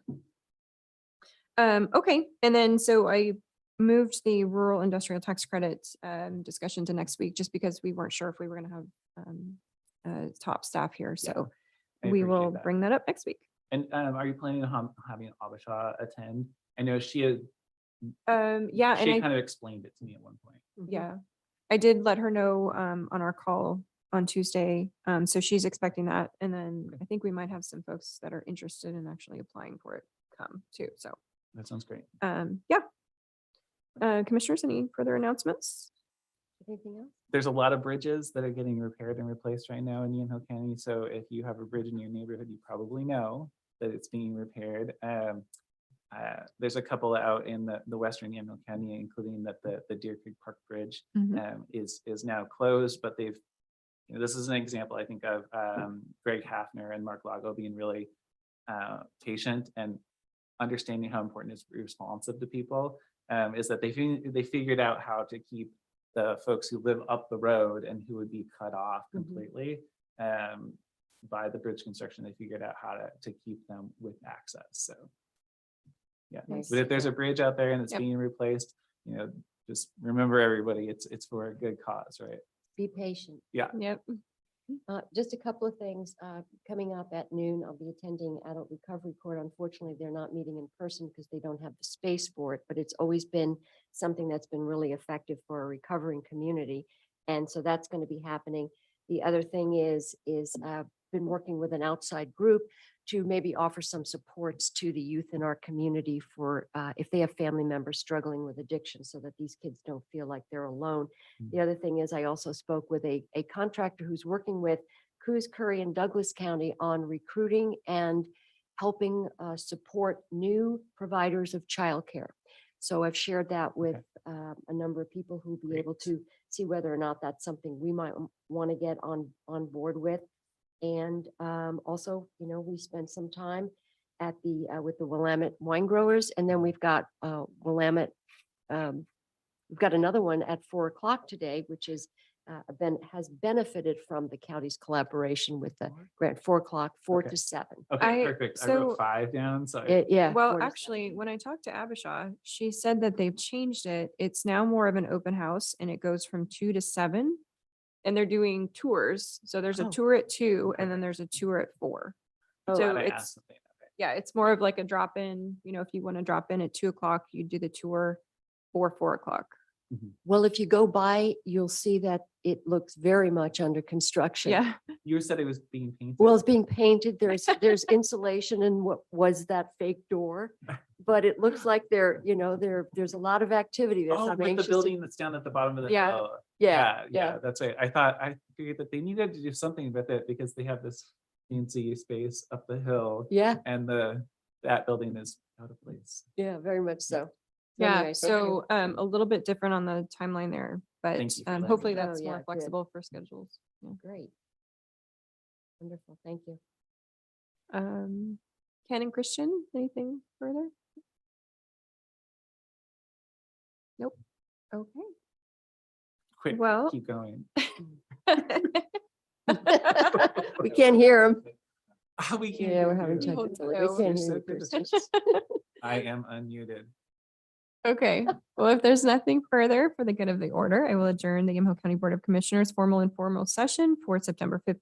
Okay, and then so I moved the rural industrial tax credit discussion to next week just because we weren't sure if we were going to have top staff here. Yeah, So I we appreciate will that. bring that up next week. And are you planning on having Abisha attend? I know she had, Yeah, she and had kind of explained it to me at one point. yeah, I did let her know on our call on Tuesday. So she's expecting that. And then I think we might have some folks that are interested in actually applying for it come too. So That sounds great. yeah. Commissioners, any further announcements? Anything else? There's a lot of bridges that are getting repaired and replaced right now in Yamhill County. So if you have a bridge in your neighborhood, you probably know that it's being repaired. There's a couple out in the western Yamhill County, including that the Deer Creek Park Bridge is now closed, but they've, this is an example, I think, of Greg Hafner and Mark Lago being really patient and understanding how important it is to be responsive to people. Is that they figured out how to keep the folks who live up the road and who would be cut off completely by the bridge construction. They figured out how to keep them with access. So yeah, Nice. but if there's a bridge out there and it's Yep. being replaced, just remember, everybody, it's for a good cause, right? Be patient. Yep. Just a couple of things coming up at noon. I'll be attending Adult Recovery Court. Unfortunately, they're not meeting in person because they don't have the space for it, but it's always been something that's been really effective for a recovering community. And so that's going to be happening. The other thing is been working with an outside group to maybe offer some supports to the youth in our community for if they have family members struggling with addiction, so that these kids don't feel like they're alone. The other thing is I also spoke with a contractor who's working with Coos, Curry, and Douglas County on recruiting and helping support new providers of childcare. So I've shared that with a number of people who'll be able to see whether or not that's something we might want to get on board with. And also, we spent some time at the with the Willamette wine growers, and then we've got Willamette. We've got another one at 4 o'clock today, which is has benefited from the county's collaboration with the grant. 4 o'clock, 4 Okay. to 7. Okay, I- perfect. I so- wrote 5 down. So Yeah. 4 Well, to 7. actually, when I talked to Abisha, she said that they've changed it. It's now more of an open house and it goes from 2 to 7. And they're doing tours. So there's a Oh. tour at 2 and then there's a tour at 4. Oh, So glad I it's- asked something. Okay. Yeah, it's more of like a drop in, if you want to drop in at 2 o'clock, you do the tour or 4 o'clock. Well, if you go by, you'll see that it looks very much under construction. Yeah. You said it was being painted. Well, it's being painted. There's insulation in what was that fake door, but it looks like there's a lot of activity. There's Oh, some like the anxious- building that's down at the bottom of the Yeah. hill. Yeah. That's right. I figured that they needed to do something with it because they have this fancy space up the hill Yeah, and that building is out of place. yeah, very much so. Yeah. Anyway, So a little bit different on the timeline there, but Thank you for letting me hopefully know. that's Oh, yeah, more good. flexible for schedules. Yeah. Great. Wonderful. Thank you. Ken and Christian, anything further? Nope. Okay. Quick, Well- keep going. We can't hear him. We can't Yeah, we're hear having you. technical. no, We can't you're hear so you, good at Kristen. I am unmuted. Okay, well, if there's nothing further for the good of the order, I will adjourn the Yamhill County Board of Commissioners formal and informal session for September 15th.